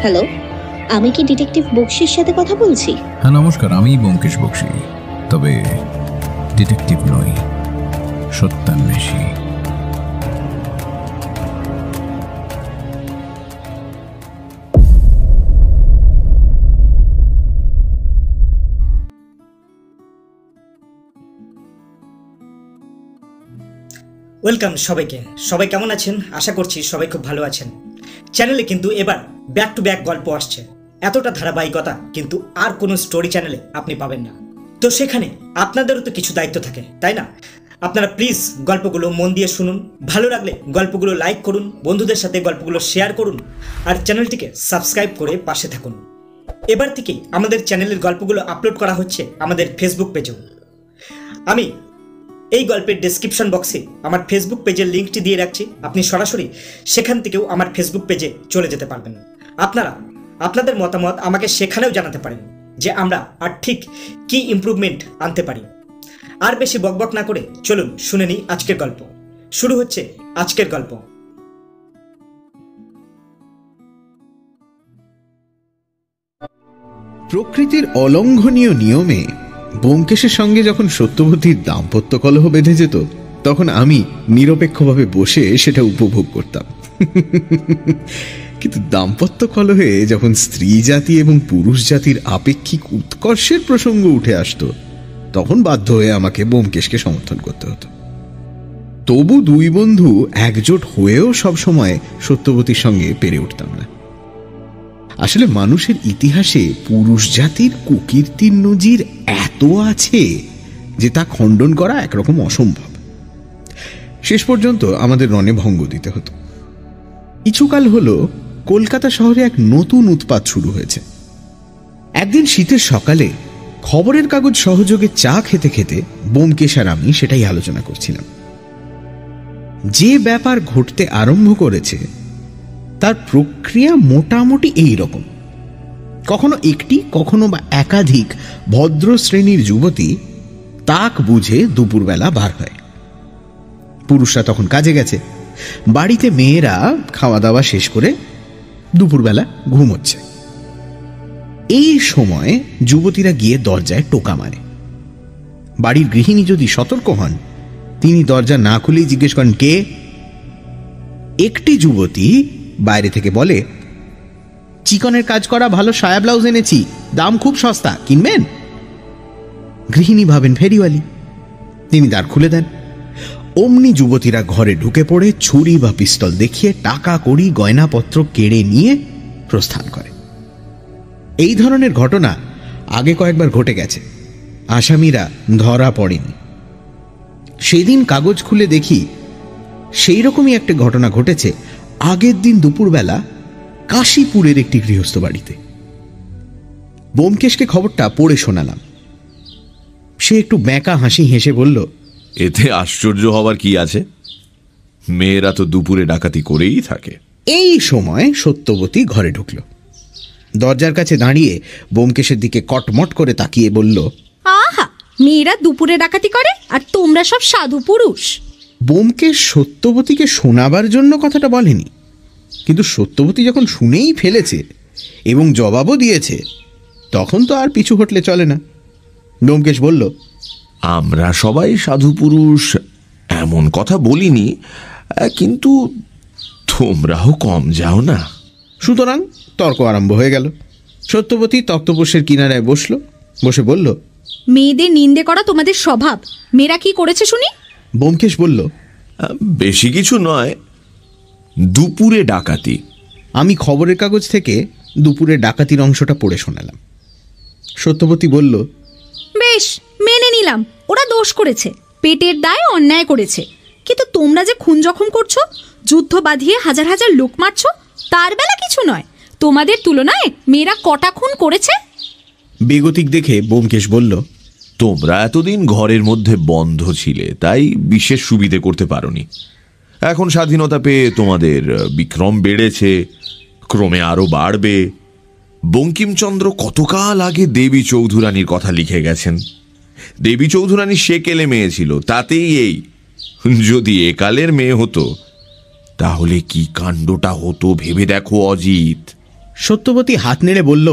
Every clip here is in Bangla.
হ্যালো, আমি কি ডিটেকটিভ বক্সির সাথে কথা বলছি? হ্যাঁ নমস্কার, আমি ব্যোমকেশ বক্সি, তবে ডিটেকটিভ নই, সত্যান্বেষী। ওয়েলকাম সবাইকে। সবাই কেমন আছেন? আশা করছি সবাই খুব ভালো আছেন। চ্যানেলে কিন্তু এবার ব্যাক টু ব্যাক গল্প আসছে। এতটা ধারাবাহিকতা কিন্তু আর কোনো স্টোরি চ্যানেলে আপনি পাবেন না। তো সেখানে আপনাদেরও তো কিছু দায়িত্ব থাকে, তাই না? আপনারা প্লিজ গল্পগুলো মন দিয়ে শুনুন, ভালো লাগলে গল্পগুলো লাইক করুন, বন্ধুদের সাথে গল্পগুলো শেয়ার করুন, আর চ্যানেলটিকে সাবস্ক্রাইব করে পাশে থাকুন। এবার থেকেই আমাদের চ্যানেলের গল্পগুলো আপলোড করা হচ্ছে আমাদের ফেসবুক পেজেও। আমি এই গল্পের ডেসক্রিপশন বক্সে আমার ফেসবুক পেজের লিঙ্কটি দিয়ে রাখছি, আপনি সরাসরি সেখান থেকেও আমার ফেসবুক পেজে চলে যেতে পারবেন। আপনারা আপনাদের মতামত আমাকে সেখানেও জানাতে পারেন যে আমরা আর ঠিক কি ইমপ্রুভমেন্ট আনতে পারি। আর বেশি বকবক না করে চলুন শুনে নিই আজকের গল্প। শুরু হচ্ছে আজকের গল্প। প্রকৃতির অলঙ্ঘনীয় নিয়মে ব্যোমকেশের সঙ্গে যখন সত্যবতীর দাম্পত্য কলহ বেঁধে যেত, তখন আমি নিরপেক্ষভাবে বসে সেটা উপভোগ করতাম। কিন্তু দাম্পত্য কলহে যখন স্ত্রী জাতি এবং পুরুষ জাতির আপেক্ষিক উৎকর্ষের প্রসঙ্গ উঠে আসতো, তখন বাধ্য হয়ে আমাকে ব্যোমকেশকে সমর্থন করতে হতো। তবু দুই বন্ধু একজোট হয়েও সবসময় সত্যবতীর সঙ্গে পেরে উঠতাম না। আসলে মানুষের ইতিহাসে পুরুষ জাতির কুকীর্তির নজির এত আছে যে তা খণ্ডন করা একরকম অসম্ভব। শেষ পর্যন্ত আমাদের রণে ভঙ্গ দিতে হতো। কিছুকাল হলো কলকাতা শহরে এক নতুন উৎপাত শুরু হয়েছে। একদিন শীতের সকালে খবরের কাগজ সহযোগে চা খেতে খেতে ব্যোমকেশ আর আমি সেটাই আলোচনা করছিলাম। যে ব্যাপার ঘটতে আরম্ভ করেছে তার প্রক্রিয়া মোটামুটি এই রকম। কখনো একটি, কখনো বা একাধিক ভদ্র শ্রেণীর যুবতী তাক বুঝে দুপুরবেলা বার হয়। পুরুষরা তখন কাজে গেছে, বাড়িতে মেয়েরা খাওয়া দাওয়া শেষ করে দুপুরবেলা ঘুমোচ্ছে। এই সময় যুবতীরা গিয়ে দরজায় টোকা মারে। বাড়ির গৃহিণী যদি সতর্ক হন, তিনি দরজা না খুলেই জিজ্ঞেস করেন, কে? একটি যুবতী বাইরে থেকে বলে, চিকনের কাজ করা ভালো সায়া ব্লাউজ এনেছি, দাম খুব সস্তা, কিনবেন? গৃহিণী ভাবেন ফেরিওয়ালি, তিনি দ্বার খুলে দেন। অমনি যুবতীরা ঘরে ঢুকে পড়ে ছুরি বা পিস্তল দেখিয়ে টাকা কড়ি গয়নাপত্র কেড়ে নিয়ে প্রস্থান করে। এই ধরনের ঘটনা আগে কয়েকবার ঘটে গেছে, আসামিরা ধরা পড়েনি। সেদিন কাগজ খুলে দেখি সেই রকমই একটা ঘটনা ঘটেছে আগের দিন দুপুরবেলা কাশীপুরের একটি গৃহস্থ বাড়িতে। ব্যোমকেশকে খবরটা পড়ে শোনালাম। সে একটু ব্যাঁকা হাসি হেসে বলল, এতে আশ্চর্য হওয়ার কি আছে? মেয়েরা তো দুপুরে ডাকাতি করেই থাকে। এই সময় সত্যবতী ঘরে ঢুকল। দরজার কাছে দাঁড়িয়ে ব্যোমকেশের দিকে কটমট করে তাকিয়ে বলল, আহা, মেয়েরা দুপুরে ডাকাতি করে আর তোমরা সব সাধু পুরুষ। ব্যোমকেশ সত্যবতীকে শোনাবার জন্য কথাটা বলেনি, কিন্তু সত্যবতী যখন শুনেই ফেলেছে এবং জবাবও দিয়েছে, তখন তো আর পিছু হটলে চলে না। ব্যোমকেশ বলল, আমরা সবাই সাধু পুরুষ এমন কথা বলিনি, কিন্তু তোমরাও কম যাও না। সুতরাং তর্ক আরম্ভ হয়ে গেল। সত্যবতী তক্তপোষের কিনারায় বসে বলল, মেয়েদের নিন্দে করা তোমাদের স্বভাব। মেয়েরা কি করেছে শুনি? ব্যোমকেশ বলল, বেশি কিছু নয়, দুপুরে ডাকাতি। আমি খবরের কাগজ থেকে দুপুরে ডাকাতির অংশটা পড়ে শোনালাম। সত্যবতী বলল, বেশ, মেনে নিলাম, ওরা দোষ করেছে, পেটের দায়ে অন্যায় করেছে। কিন্তু তোমরা যে খুন জখম করছো, যুদ্ধ বাঁধিয়ে হাজার হাজার লোক মারছো, তার বেলা কিছু নয়। তোমাদের তুলনায় মেয়েরা কটা খুন করেছে? বেগতিক দেখে ব্যোমকেশ বলল, তোমরা এতদিন ঘরের মধ্যে বন্ধ ছিলে, তাই বিশেষ সুবিধে করতে পারোনি। এখন স্বাধীনতা পেয়ে তোমাদের বিক্রম বেড়েছে, ক্রমে আরো বাড়বে। বঙ্কিমচন্দ্র কতকাল আগে দেবী চৌধুরানীর কথা লিখে গেছেন। দেবী চৌধুরানী সেকেলে মেয়ে ছিল, তাতেই এই। যদি একালের মেয়ে হতো তাহলে কি কাণ্ডটা হতো ভেবে দেখো অজিত। সত্যবতী হাত নেড়ে বলল,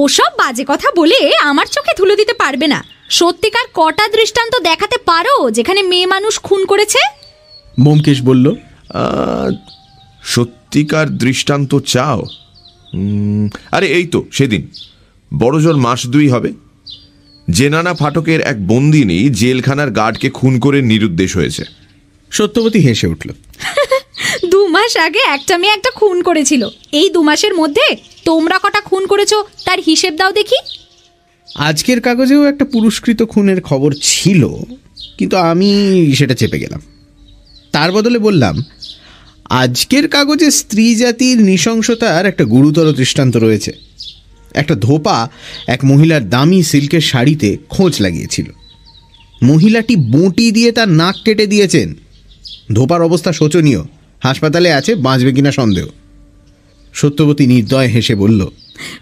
ওসব বাজে কথা বলে আমার চোখে ধুলো দিতে পারবে না। সত্যিকার কটা দৃষ্টান্ত দেখাতে পারো যেখানে মেয়ে মানুষ খুন করেছে? ব্যোমকেশ বলল, সত্যিকার দৃষ্টান্ত চাও? আরে এই তো সেদিন, বড়জোর মাস 2 হবে, জেনানা ফাটকের এক বন্দিনী জেলখানার গার্ডকে খুন করে নিরুদ্দেশ হয়েছে। সত্যবতী হেসে উঠল। 2 মাস আগে একটা মেয়ে একটা খুন করেছিল। এই 2 মাসের মধ্যে তোমরা কটা খুন করেছো তার হিসেব দাও দেখি। আজকের কাগজেও একটা পুরস্কৃত খুনের খবর ছিল, কিন্তু আমি সেটা চেপে গেলাম। তার বদলে বললাম, আজকের কাগজে স্ত্রী জাতির নৃশংসতার একটা গুরুতর দৃষ্টান্ত রয়েছে। একটা ধোপা এক মহিলার দামি সিল্কের শাড়িতে খোঁজ লাগিয়েছিল। মহিলাটি বঁটি দিয়ে তার নাক কেটে দিয়েছেন। ধোপার অবস্থা শোচনীয়, হাসপাতালে আছে, বাঁচবে কিনা সন্দেহ। সত্যবতী নির্দয় হেসে বলল,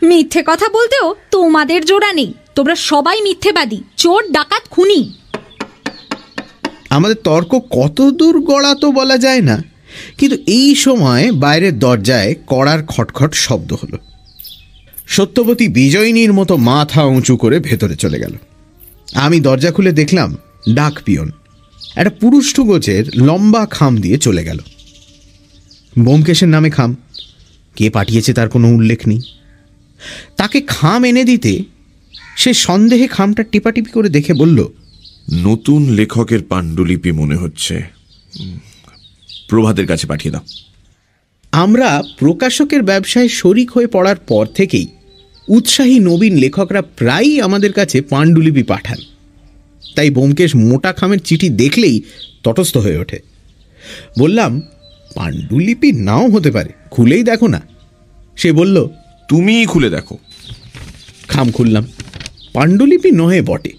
মিথ্যে কথা বলতেও তোমাদের জোড়া নেই। তোমরা সবাই মিথ্যেবাদী, চোর, ডাকাত, খুনি। আমাদের তর্ক কত দূর গড়া তো বলা যায় না, কিন্তু এই সময় বাইরের দরজায় কড়ার খটখট শব্দ হলো। সত্যবতী বিজয়িনীর মতো মাথা উঁচু করে ভেতরে চলে গেল। আমি দরজা খুলে দেখলাম ডাক পিয়ন একটা পুরুষ গোছের লম্বা খাম দিয়ে চলে গেল। ব্যোমকেশের নামে খাম, কে পাঠিয়েছে তার কোনো উল্লেখ নেই। তাকে খাম এনে দিতে সে সন্দেহে খামটা টিপাটিপি করে দেখে বলল, নতুন লেখকের পাণ্ডুলিপি মনে হচ্ছে, প্রভাতের কাছে পাঠিয়ে দাও। আমরা প্রকাশকের ব্যবসায় শরিক হয়ে পড়ার পর থেকেই উৎসাহী নবীন লেখকরা প্রায়ই আমাদের কাছে পাণ্ডুলিপি পাঠান। তাই ব্যোমকেশ মোটা খামের চিঠি দেখলেই তটস্থ হয়ে ওঠে। বললাম, পাণ্ডুলিপি নাও হতে পারে, খুলেই দেখো না। সে বলল, তুমিই খুলে দেখো। খাম খুললাম। পাণ্ডুলিপি নহে বটে,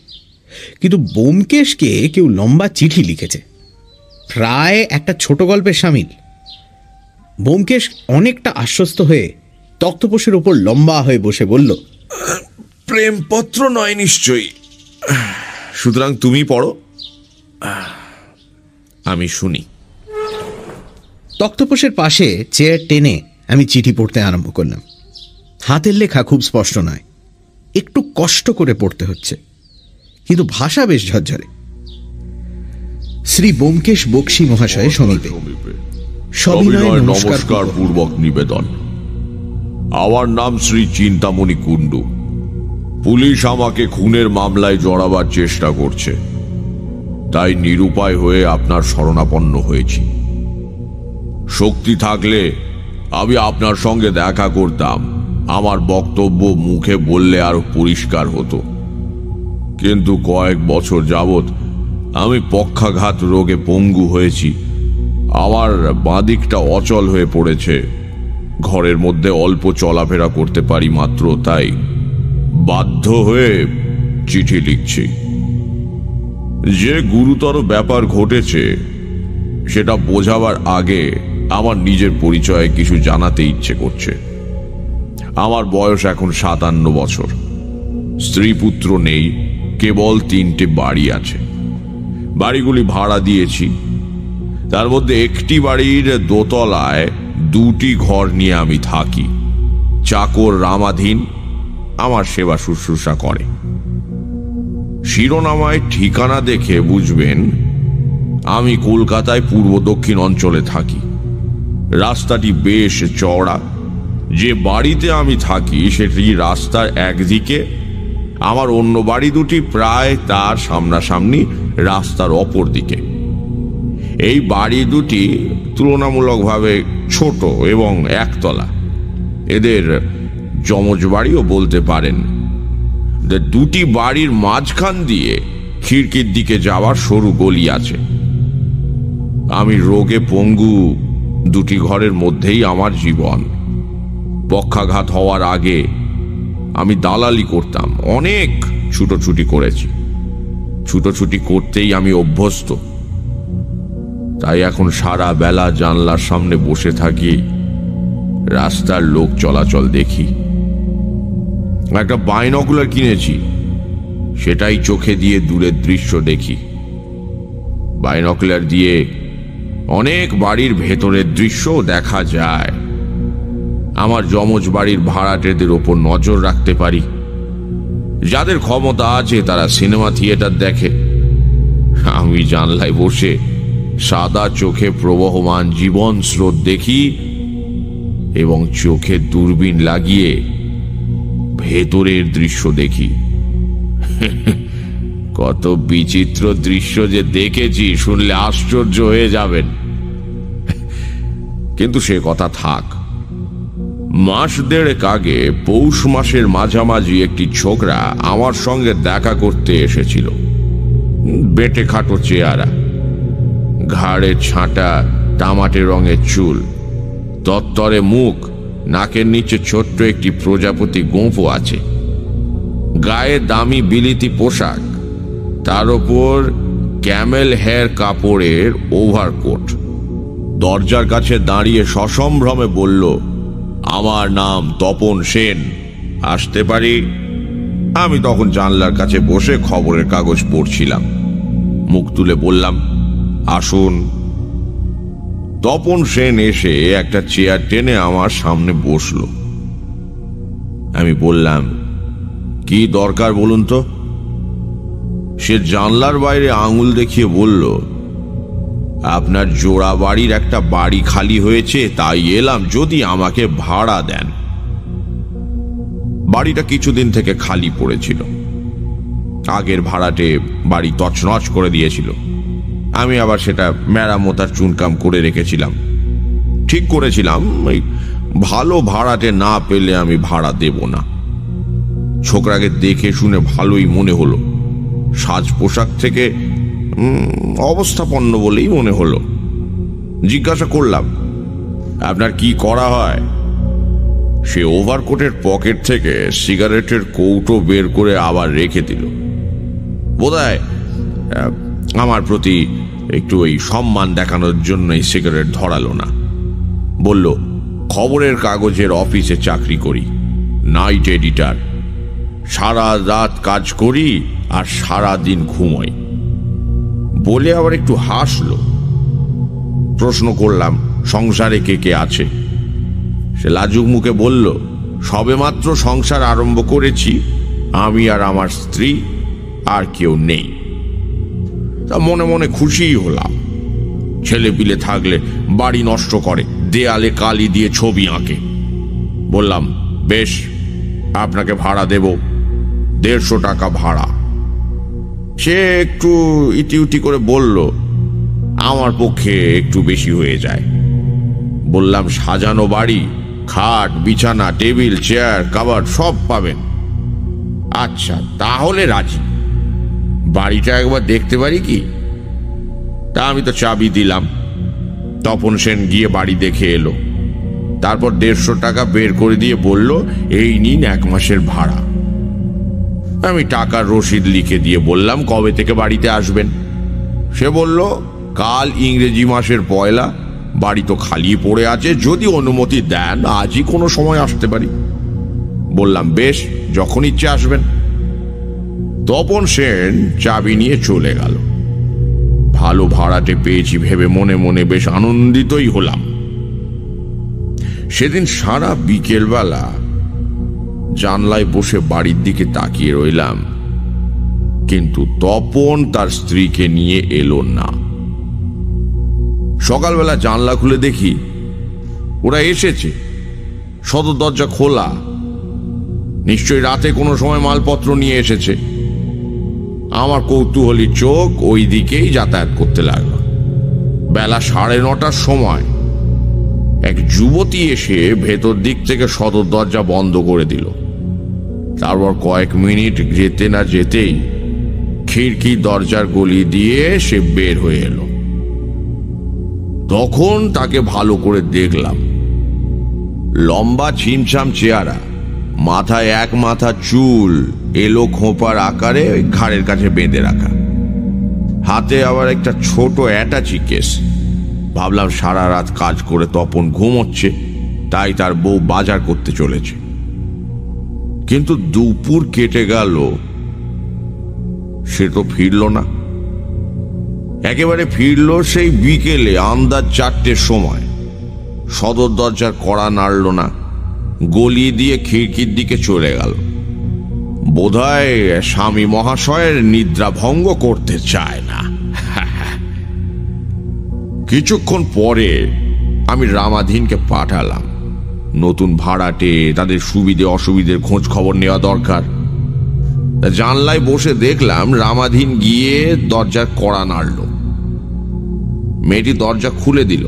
কিন্তু ব্যোমকেশকে কেউ লম্বা চিঠি লিখেছে, প্রায় একটা ছোট গল্পের সামিল। ব্যোমকেশ অনেকটা আশ্বস্ত হয়ে তক্তপোষের ওপর লম্বা হয়ে বসে বলল, প্রেমপত্র নয় নিশ্চয়ই, সুতরাং তুমি পড়ো, আমি শুনি। তক্তপোষের পাশে চেয়ার টেনে আমি চিঠি পড়তে আরম্ভ করলাম। হাতের লেখা খুব স্পষ্ট নয়, একটু কষ্ট করে পড়তে হচ্ছে, কিন্তু ভাষা বেশ ঝরঝরে। শ্রী ব্যোমকেশ বক্সী মহাশয় সমীপে সবিনয় নমস্কার পূর্বক নিবেদন। আমার নাম শ্রী চিন্তামণি কুণ্ডু। পুলিশ আমাকে খুনের মামলায় জড়াবার চেষ্টা করছে, তাই নিরুপায় হয়ে আপনার শরণাপন্ন হয়েছি। শক্তি থাকলে আমি আপনার সঙ্গে দেখা করতাম, আমার বক্তব্য মুখে বললে আরো পরিষ্কার হতো। কিন্তু কয়েক বছর যাবৎ আমি পক্ষাঘাত রোগে পঙ্গু হয়েছি। আমার বাঁদিকটা অচল হয়ে পড়েছে। ঘরের মধ্যে অল্প চলাফেরা করতে পারি মাত্র, তাই বাধ্য হয়ে চিঠি লিখছি। যে গুরুতর ব্যাপার ঘটেছে সেটা বোঝাবার আগে আমার নিজের পরিচয়ে কিছু জানাতে ইচ্ছে করছে। আমার বয়স এখন 57 বছর। স্ত্রী পুত্র নেই, কেবল 3টে বাড়ি আছে। বাড়িগুলি ভাড়া দিয়েছি। তার মধ্যে একটি বাড়ির দোতলায় 2টি ঘর নিয়ে আমি থাকি। চাকর রামাধীন আমার সেবা শুশ্রূষা করে। শিরোনামায় ঠিকানা দেখে বুঝবেন আমি কলকাতায় পূর্ব দক্ষিণ অঞ্চলে থাকি। রাস্তাটি বেশ চওড়া। যে বাড়িতে আমি থাকি সেটি রাস্তার একদিকে, আমার অন্য বাড়ি দুটি প্রায় তার সামনাসামনি রাস্তার অপর দিকে। এই বাড়ি দুটি তুলনামূলকভাবে ছোট এবং একতলা। এদের যমজ বাড়িও বলতে পারেন। দুটি বাড়ির মাঝখান দিয়ে খিড়কির দিকে যাওয়ার সরু গলি আছে। আমি রোগে পঙ্গু, 2টি ঘরের মধ্যেই আমার জীবন। পক্ষাঘাত হওয়ার আগে আমি দালালি করতাম, অনেক ছুটোছুটি করেছি। ছুটোছুটি করতেই আমি অভ্যস্ত। তাই এখন সারা বেলা জানলার সামনে বসে থাকি, রাস্তার লোক চলাচল দেখি। একটা বাইনকুলার কিনেছি, সেটাই চোখে দিয়ে দূরের দৃশ্য দেখি। বাইনকুলার দিয়ে অনেক বাড়ির ভেতরের দৃশ্য দেখা যায়। আমার যমজ বাড়ির ভাড়াটেদের ওপর নজর রাখতে পারি। যাদের ক্ষমতা আছে তারা সিনেমা থিয়েটার দেখে, আমি জানলায় বসে সাদা চোখে প্রবহমান জীবন স্রোত দেখি এবং চোখে দূরবীন লাগিয়ে ভেতরের দৃশ্য দেখি। কত বিচিত্র দৃশ্য যে দেখেছি শুনলে আশ্চর্য হয়ে যাবেন। কিন্তু সে কথা থাক। মাস দেড়েক আগে পৌষ মাসের মাঝামাঝি একটি ছোকরা আমার সঙ্গে দেখা করতে এসেছিল। বেটে খাটো চেহারা, ঘাড়ে ছাঁটা তামাটে রঙের চুল, তত্তরে মুখ, নাকের নিচে ছোট্ট একটি প্রজাপতি গোঁফও আছে, গায়ে দামি বিলিতি পোশাক, তার ওপর ক্যামেল হেয়ার কাপড়ের ওভারকোট। দরজার কাছে দাঁড়িয়ে সসম্ভ্রমে বলল, আমার নাম তপন সেন, আসতে পারি? আমি তখন জানলার কাছে বসে খবরের কাগজ পড়ছিলাম। মুখ তুলে বললাম, আসুন। তপন সেন এসে একটা চেয়ার টেনে আমার সামনে বসল। আমি বললাম, কি দরকার বলুন তো? সে জানলার বাইরে আঙুল দেখিয়ে বলল, আপনার জোড়া বাড়ির একটা বাড়ি খালি হয়েছে, তাই এলাম যদি আমাকে ভাড়া দেন। বাড়িটা কিছুদিন থেকে খালি পড়েছিল। আগের ভাড়াটে বাড়ি তছনছ করে দিয়েছিল। আমি আবার সেটা মেরামতার চুনকাম করে রেখেছিলাম। ঠিক করেছিলাম ভালো ভাড়াটে না পেলে আমি ভাড়া দেব না। ছোকরাকে দেখে শুনে ভালোই মনে হলো, সাজ পোশাক থেকে অবস্থাপন্ন বলেই মনে হলো। জিজ্ঞাসা করলাম, আপনার কি করা হয়? সে ওভারকোটের পকেট থেকে সিগারেটের কৌটো বের করে আবার রেখে দিল। বোধহয় আমার প্রতি একটু এই সম্মান দেখানোর জন্যই সিগারেট ধরালো না। বলল, খবরের কাগজের অফিসে চাকরি করি, নাইট এডিটার। সারা রাত কাজ করি আর সারা দিন ঘুমোই। বলে আবার একটু হাসলো। প্রশ্ন করলাম, সংসারে কে কে আছে? সে লাজুক মুখে বলল, সবেমাত্র সংসার আরম্ভ করেছি, আমি আর আমার স্ত্রী, আর কেউ নেই। তা মনে মনে খুশিই হলাম। ছেলে পিলে থাকলে বাড়ি নষ্ট করে, দেয়ালে কালি দিয়ে ছবি আঁকে। বললাম, বেশ, আপনাকে ভাড়া দেব, 150 টাকা ভাড়া। সে একটু ইটিউটি করে বলল, আমার পক্ষে একটু বেশি হয়ে যায়। বললাম, সাজানো বাড়ি, খাট, বিছানা, টেবিল, চেয়ার, কাভার্ড সব পাবেন। আচ্ছা, তাহলে রাজি। বাড়িটা একবার দেখতে পারি কি? তা আমি তো চাবি দিলাম। তপন সেন গিয়ে বাড়ি দেখে এলো। তারপর 150 টাকা বের করে দিয়ে বলল, এই নিন 1 মাসের ভাড়া। আমি টাকার রসিদ লিখে দিয়ে বললাম, কবে থেকে বাড়িতে আসবেন? সে বলল, কাল ইংরেজি মাসের 1 বাড়ি তো খালি পড়ে আছে, যদি অনুমতি দেন আজই কোনো সময় আসতে পারি। বললাম, বেশ, যখন ইচ্ছে আসবেন। তপন সেন চাবি নিয়ে চলে গেল। ভালো ভাড়াটে পেয়েছি ভেবে মনে মনে বেশ আনন্দিতই হলাম। সেদিন সারা বিকেলবেলা জানলায় বসে বাড়ির দিকে তাকিয়ে রইলাম, কিন্তু তপন তার স্ত্রীকে নিয়ে এলো না। সকালবেলা জানলা খুলে দেখি ওরা এসেছে। সদর দরজা খোলা, নিশ্চয়ই রাতে কোনো সময় মালপত্র নিয়ে এসেছে। আমার কৌতূহলী চোখ ওই দিকেই যাতায়াত করতে লাগলো। বেলা 9:30টার সময় এক যুবতী এসে ভেতর দিক থেকে সদর দরজা বন্ধ করে দিল। তারপর কয়েক মিনিট যেতে না যেতেই খিড়কি দরজার গলি দিয়ে সে বের হয়ে এলো। তখন তাকে ভালো করে দেখলাম। লম্বা ছিমছাম চেহারা, মাথায় 1 মাথা চুল এলো খোঁপার আকারে ঘাড়ের কাছে বেঁধে রাখা, হাতে আবার একটা ছোট অ্যাটাচি কেস। ভাবলাম সারা রাত কাজ করে তপন ঘুমোচ্ছে, তাই তার বউ বাজার করতে চলেছে। কিন্তু দুপুর কেটে গেল, সে তো ফিরল না। একেবারে ফিরল সেই বিকেলে আন্দাজ 4টের সময়। সদর দরজার কড়া নাড়ল না, গলি দিয়ে খিড়কির দিকে চলে গেল। বোধহয় স্বামী মহাশয়ের নিদ্রা ভঙ্গ করতে চায় না। কিছুক্ষণ পরে আমি রামাধীনকে পাঠালাম। নতুন ভাড়াটে, তাদের সুবিধে অসুবিধের খোঁজ খবর নেওয়া দরকার। জানলায় বসে দেখলাম রামাধীন গিয়ে দরজার কড়া নাড়ল। মেয়েটি দরজা খুলে দিল।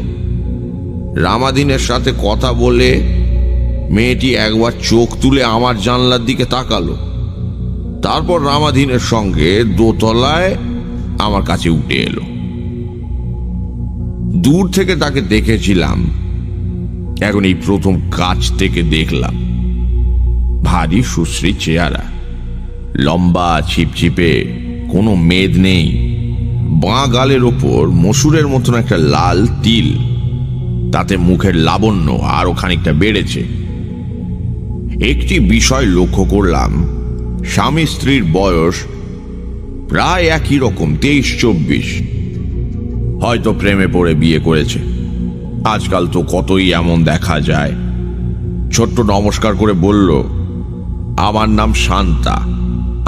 রামাধীনের সাথে কথা বলে মেয়েটি একবার চোখ তুলে আমার জানলার দিকে তাকালো। তারপর রামাধীনের সঙ্গে দোতলায় আমার কাছে উঠে এলো। দূর থেকে তাকে দেখেছিলাম, এখন এই প্রথম কাছ থেকে দেখলাম। ভারী সুশ্রী চেহারা, লম্বা ছিপছিপে, কোনো মেদ নেই। বাঁ গালের ওপর মসুরের মতন একটা লাল তিল, তাতে মুখের লাবণ্য আরো খানিকটা বেড়েছে। একটি বিষয় লক্ষ্য করলাম, স্বামী স্ত্রীর বয়স প্রায় একই রকম, 23-24। হয়তো প্রেমে পড়ে বিয়ে করেছে। আজকাল তো কতই এমন দেখা যায়। ছোট্ট নমস্কার করে বলল, আমার নাম শান্তা,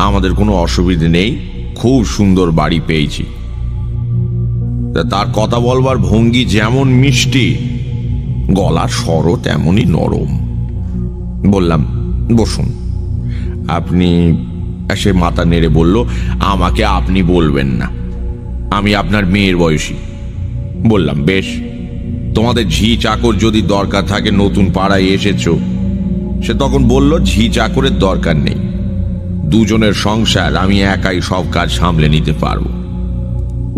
আমাদের কোনো অসুবিধে নেই, খুব সুন্দর বাড়ি পেয়েছি। তার কথা বলবার ভঙ্গি যেমন মিষ্টি, গলার স্বরও তেমনই নরম। বললাম, বসুন। আপনি? সে মাথা নেড়ে বলল, আমাকে আপনি বলবেন না, আমি আপনার মেয়ের বয়সী। বললাম, বেশ, তোমাদের ঝি চাকর যদি দরকার থাকে, নতুন পাড়ায় এসেছো। সে তখন বলল, ঝি চাকরের দরকার নেই, দুজনের সংসার আমি একাই সব কাজ সামলে নিতে পারবো।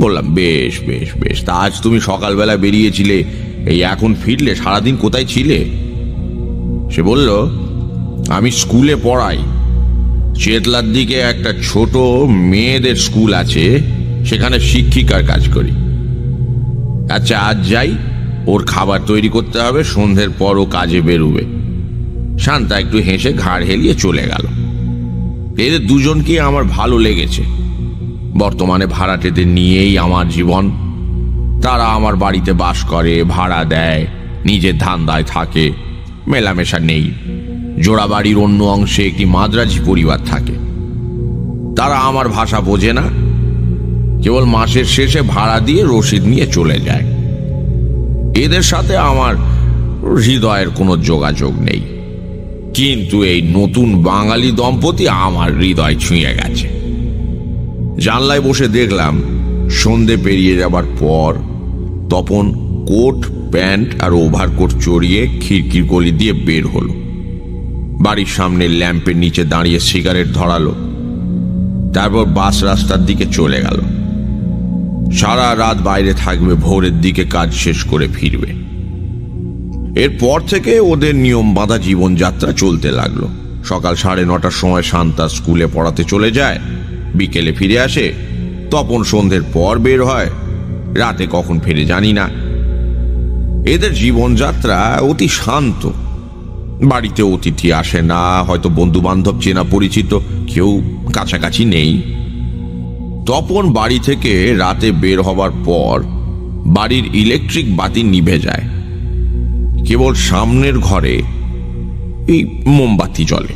বললাম, বেশ বেশ বেশ, তা আজ তুমি সকালবেলা বেরিয়েছিলে, এই এখন ফিরলে? সারাদিন কোথায় ছিলে? সে বলল, আমি স্কুলে পড়াই, চেতলার দিকে একটা ছোট মেয়েদের স্কুল আছে, সেখানে শিক্ষিকার কাজ করি। আচ্ছা, আজ যাই, ওর খাবার তৈরি করতে হবে, সন্ধ্যের পর ও কাজে বেরোবে। শান্তা একটু হেসে ঘাড় হেলিয়ে চলে গেল। এদের দুজনকে আমার ভালো লেগেছে। বর্তমানে ভাড়াটেদের নিয়েই আমার জীবন। তারা আমার বাড়িতে বাস করে, ভাড়া দেয়, নিজের ধান্দায় থাকে, মেলামেশা নেই। জোড়া বাড়ির অন্য অংশে একটি মাদ্রাজি পরিবার থাকে। তারা আমার ভাষা বোঝে না, কেবল মাসের শেষে ভাড়া দিয়ে রসিদ নিয়ে চলে যায়। এদের সাথে আমার হৃদয়ের কোনো যোগাযোগ নেই, কিন্তু এই নতুন বাঙালি দম্পতি আমার হৃদয় ছুঁয়ে গেছে। জানলায় বসে দেখলাম, সন্ধে পেরিয়ে যাবার পর তপন কোট প্যান্ট আর ওভারকোট চড়িয়ে খিড়কির গলি দিয়ে বের হলো। বাড়ির সামনে ল্যাম্পের নিচে দাঁড়িয়ে সিগারেট ধরালো। তারপর বাস রাস্তার দিকে চলে গেল। সারা রাত বাইরে থাকবে, ভোরের দিকে কাজ শেষ করে ফিরবে। এরপর থেকে ওদের নিয়ম বাঁধা জীবনযাত্রা চলতে লাগলো। সকাল 9:30টার সময় শান্তা স্কুলে পড়াতে চলে যায়, বিকেলে ফিরে আসে। তপন সন্ধ্যের পর বের হয়, রাতে কখন ফিরে জানি না। এদের জীবনযাত্রা অতি শান্ত। বাড়িতে অতিথি আসে না, হয়তো বন্ধু বান্ধব চেনা পরিচিত কেউ কাছাকাছি নেই। তপন বাড়ি থেকে রাতে বের হবার পর বাড়ির ইলেকট্রিক বাতি নিভে যায়। কেবল সামনের ঘরে এই মোমবাতি জ্বলে,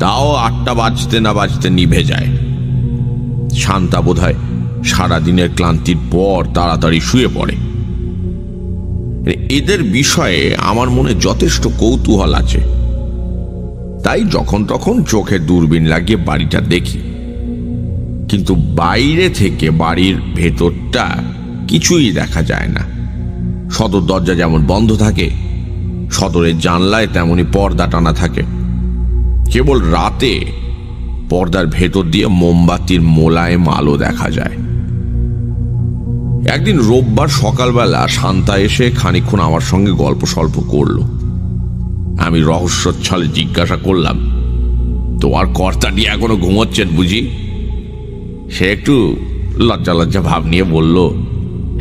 তাও 8টা বাজতে না বাজতে নিভে যায়। শান্তা বোধহয় সারাদিনের ক্লান্তির পর তাড়াতাড়ি শুয়ে পড়ে। এদের বিষয়ে আমার মনে যথেষ্ট কৌতূহল আছে, তাই যখন তখন চোখে দূরবীন লাগিয়ে বাড়িটা দেখি। কিন্তু বাইরে থেকে বাড়ির ভেতরটা কিছুই দেখা যায় না। সদর দরজা যেমন বন্ধ থাকে, সদরের জানলায় তেমনি পর্দা টানা থাকে। কেবল রাতে পর্দার ভেতর দিয়ে মোমবাতির মোলায়েম আলো দেখা যায়। একদিন রোববার সকালবেলা শান্তা এসে খানিকক্ষণ আমার সঙ্গে গল্প সল্প করল। আমি রহস্যচ্ছলে জিজ্ঞাসা করলাম, তোমার কর্তাটি এখনো ঘুমোচ্ছেন বুঝি? সে একটু লজ্জা লজ্জা ভাব নিয়ে বলল,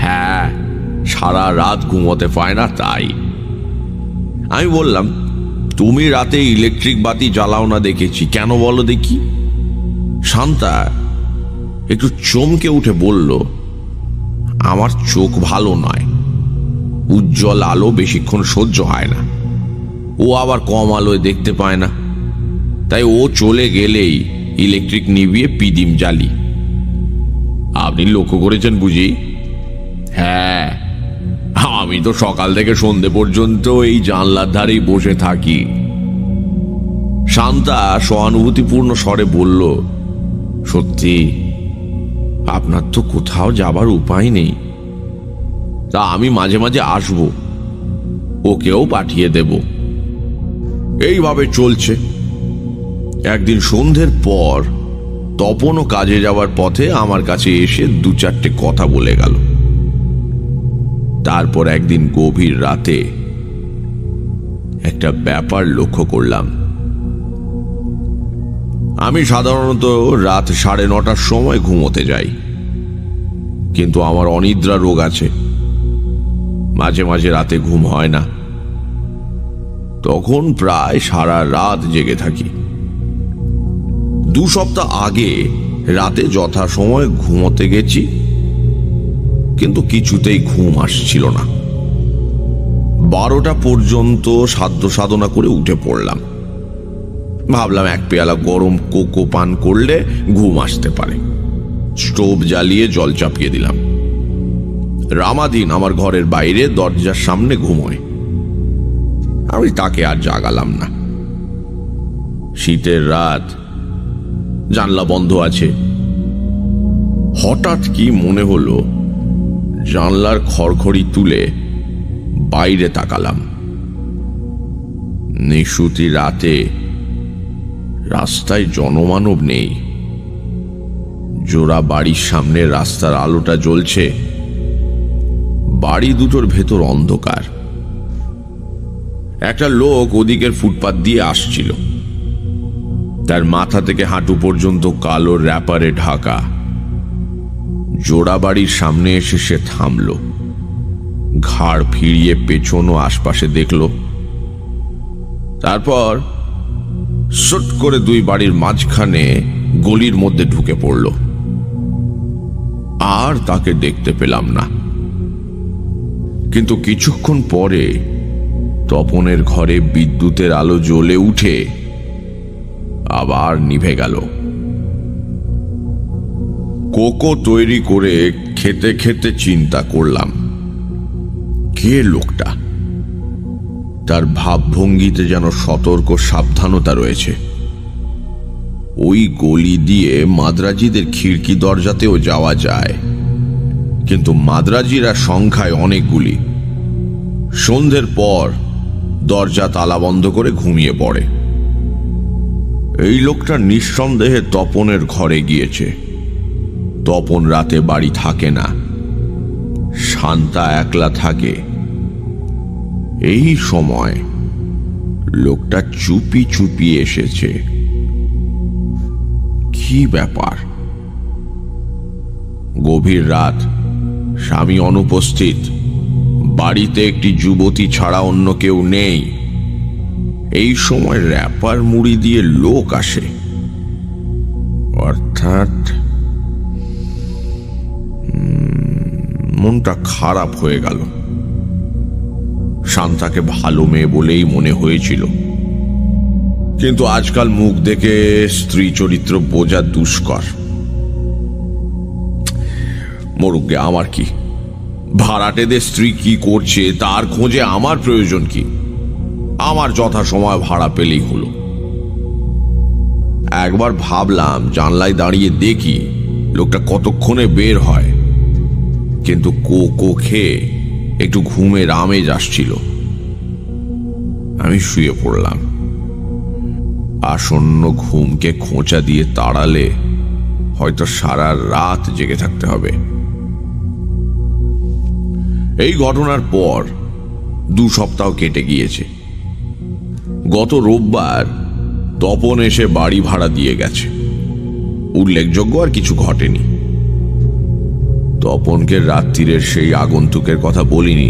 হ্যাঁ, সারা রাত ঘুমোতে পায় না তাই। আমি বললাম, তুমি রাতে ইলেকট্রিক বাতি জ্বালাও না দেখেছি, কেন বলো দেখি? শান্তা একটু চমকে উঠে বলল, আমার চোখ ভালো নয়, উজ্জ্বল আলো বেশিক্ষণ সহ্য হয় না। ও আবার কম আলোয় দেখতে পায় না, তাই ও চলে গেলেই ইলেকট্রিক নিভিয়ে পিদিম জ্বালি। আপনি লক্ষ্য করেছেন বুঝি? হ্যাঁ, আমি তো সকাল থেকে সন্ধে পর্যন্ত এই জানলার ধারেই বসে থাকি। শান্তা সহানুভূতিপূর্ণ স্বরে বলল, সত্যি আপনার তো কোথাও যাবার উপায় নেই, তা আমি মাঝে মাঝে আসব, ওকেও পাঠিয়ে দেব। এইভাবে চলছে। একদিন সন্ধ্যের পর তপনও কাজে যাওয়ার পথে আমার কাছে এসে 2-4টে কথা বলে গেল। তারপর একদিন গভীর রাতে একটা ব্যাপার লক্ষ্য করলাম। আমি সাধারণত রাত 9:30টার সময় ঘুমোতে যাই, কিন্তু আমার অনিদ্রা রোগ আছে, মাঝে মাঝে রাতে ঘুম হয় না। তখন প্রায় সারা রাত জেগে থাকি। 2 সপ্তাহ আগে রাতে যথাসময়ে ঘুমোতে গেছি, কিন্তু কিছুতেই ঘুম আসছিল না। 12টা পর্যন্ত সাধ্য সাধনা করে উঠে পড়লাম। ভাবলাম 1 পেয়ালা গরম কোকো পান করলে ঘুম আসতে পারে। স্টোভ জ্বালিয়ে জল চাপিয়ে দিলাম। রামাদিন আমার ঘরের বাইরে দরজার সামনে ঘুমোয়। আমি তাকে আর জাগালাম না। শীতের রাত, জানলা বন্ধ আছে। হঠাৎ কি মনে হলো, জানলার খড়খড়ি তুলে বাইরে তাকালাম। নিশুতি রাতে রাস্তায় জনমানব নেই। জোড়া বাড়ির সামনে রাস্তার আলোটা জ্বলছে, বাড়ি দুটোর ভেতর অন্ধকার। একটা লোক ওদিকের ফুটপাত দিয়ে আসছিল। তার মাথা থেকে হাঁটু পর্যন্ত কালো র্যাপারে ঢাকা। জোড়া বাড়ির সামনে এসে সে থামল, ঘাড় ফিরিয়ে পেছন ও আশপাশে দেখল। তারপর সুট করে 2 বাড়ির মাঝখানে গলির মধ্যে ঢুকে পড়ল। আর তাকে দেখতে পেলাম না। কিন্তু কিছুক্ষণ পরে তপনের ঘরে বিদ্যুতের আলো জ্বলে উঠে আবার নিভে গেল। কোকো তৈরি করে খেতে খেতে চিন্তা করলাম, কে লোকটা? তার ভাবভঙ্গিতে যেন সতর্ক সাবধানতা রয়েছে। ওই গলি দিয়ে মাদ্রাজিদের খিড়কি দরজাতেও যাওয়া যায়, কিন্তু মাদ্রাজিরা সংখ্যায় অনেকগুলি। সন্ধ্যের পর দরজা তালা বন্ধ করে ঘুমিয়ে পড়ে। এই লোকটা নিঃসন্দেহে তপনের ঘরে গিয়েছে। তপন রাতে বাড়ি থাকে না, শান্তা একলা থাকে। এই সময় লোকটা চুপি চুপি এসেছে। কি ব্যাপার? গভীর রাত, স্বামী অনুপস্থিত, বাড়িতে একটি যুবতী ছাড়া অন্য কেউ নেই। এই সময় র্যাপার মুড়ি দিয়ে লোক আসে, অর্থাৎ মনটা খারাপ হয়ে গেল। শান্তাকে ভালো মেয়ে বলেই মনে হয়েছিল, কিন্তু আজকাল মুখ দেখে স্ত্রী চরিত্র বোঝা দুষ্কর। মরুগে, আমার কি? ভাড়াটেদের স্ত্রী কি করছে তার খোঁজে আমার প্রয়োজন কি? আমার যথাসময় ভাড়া পেলেই হলো। একবার ভাবলাম জানলায় দাঁড়িয়ে দেখি লোকটা কতক্ষণে বের হয়, কিন্তু কোকো খেয়ে একটু ঘুমের আমেজ আসছিল। আমি শুয়ে পড়লাম। আসন্ন ঘুমকে খোঁচা দিয়ে তাড়ালে হয়তো সারা রাত জেগে থাকতে হবে। এই ঘটনার পর 2 সপ্তাহ কেটে গিয়েছে। গত রোববার তপন এসে বাড়ি ভাড়া দিয়ে গেছে। উল্লেখযোগ্য আর কিছু ঘটেনি। তপনকে রাত্রিরের সেই আগন্তুকের কথা বলিনি,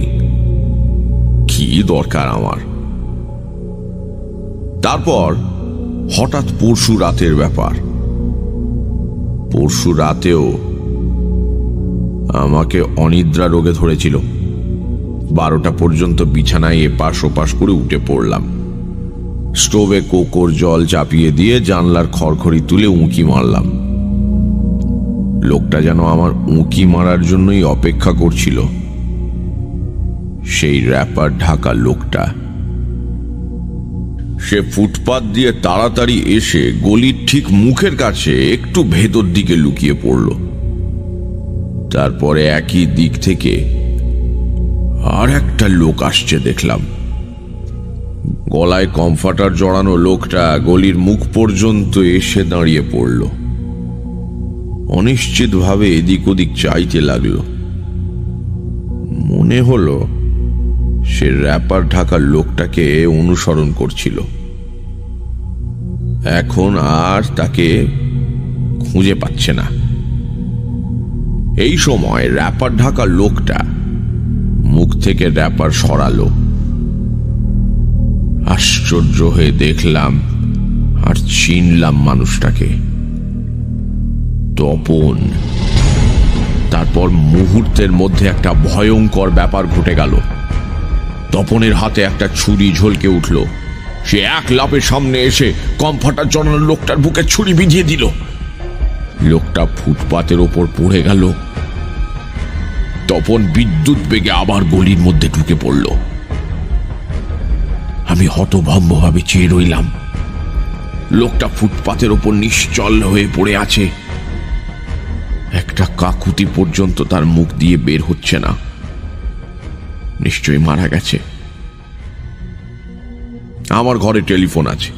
কি দরকার আমার। তারপর হঠাৎ পরশু রাতের ব্যাপার। পরশু রাতেও আমাকে অনিদ্রা রোগে ধরেছিল। 12টা পর্যন্ত বিছানায় এপাশ ওপাশ করে উঠে পড়লাম। স্টোভে কোকোর জল চাপিয়ে দিয়ে জানলার খড়খড়ি তুলে উঁকি মারলাম। লোকটা যেন আমার উঁকি মারার জন্যই অপেক্ষা করছিল। সেই র্যাপার ঢাকা লোকটা। সে ফুটপাত দিয়ে তাড়াতাড়ি এসে গলির ঠিক মুখের কাছে একটু ভেতর দিকে লুকিয়ে পড়ল। তারপরে একই দিক থেকে আর একটা লোক আসছে দেখলাম। গলায় কমফার্টার জড়ানো লোকটা গলির মুখ পর্যন্ত এসে দাঁড়িয়ে পড়ল। অনিশ্চিতভাবে এদিক ওদিক চাইতে লাগলো। মনে হলো সে র্যাপার ঢাকা লোকটাকে অনুসরণ করছিল। এখন আর তাকে খুঁজে পাচ্ছে না। এই সময় র্যাপার ঢাকা লোকটা মুখ থেকে র্যাপার সরালো। আশ্চর্য হয়ে দেখলাম আর চিনলাম মানুষটাকে, তপন। তারপর মুহূর্তের মধ্যে একটা ভয়ঙ্কর ব্যাপার ঘটে গেল। তপনের হাতে একটা ছুরি ঝলকে উঠল। সে এক লাফে সামনে এসে কমফার্টার জড়ানো লোকটার বুকে ছুরি বিঁধিয়ে দিল। লোকটা ফুটপাতের ওপর পড়ে গেল। তপন বিদ্যুৎ বেগে আবার গলির মধ্যে ঢুকে পড়ল। আমি হতভম্বভাবে চেয়ে রইলাম। লোকটা ফুটপাতের ওপর নিশ্চল হয়ে পড়ে আছে। একটা কাকুতি পর্যন্ত তার মুখ দিয়ে বের হচ্ছে না। নিশ্চয়ই মারা গেছে। আমার ঘরে টেলিফোন আছে।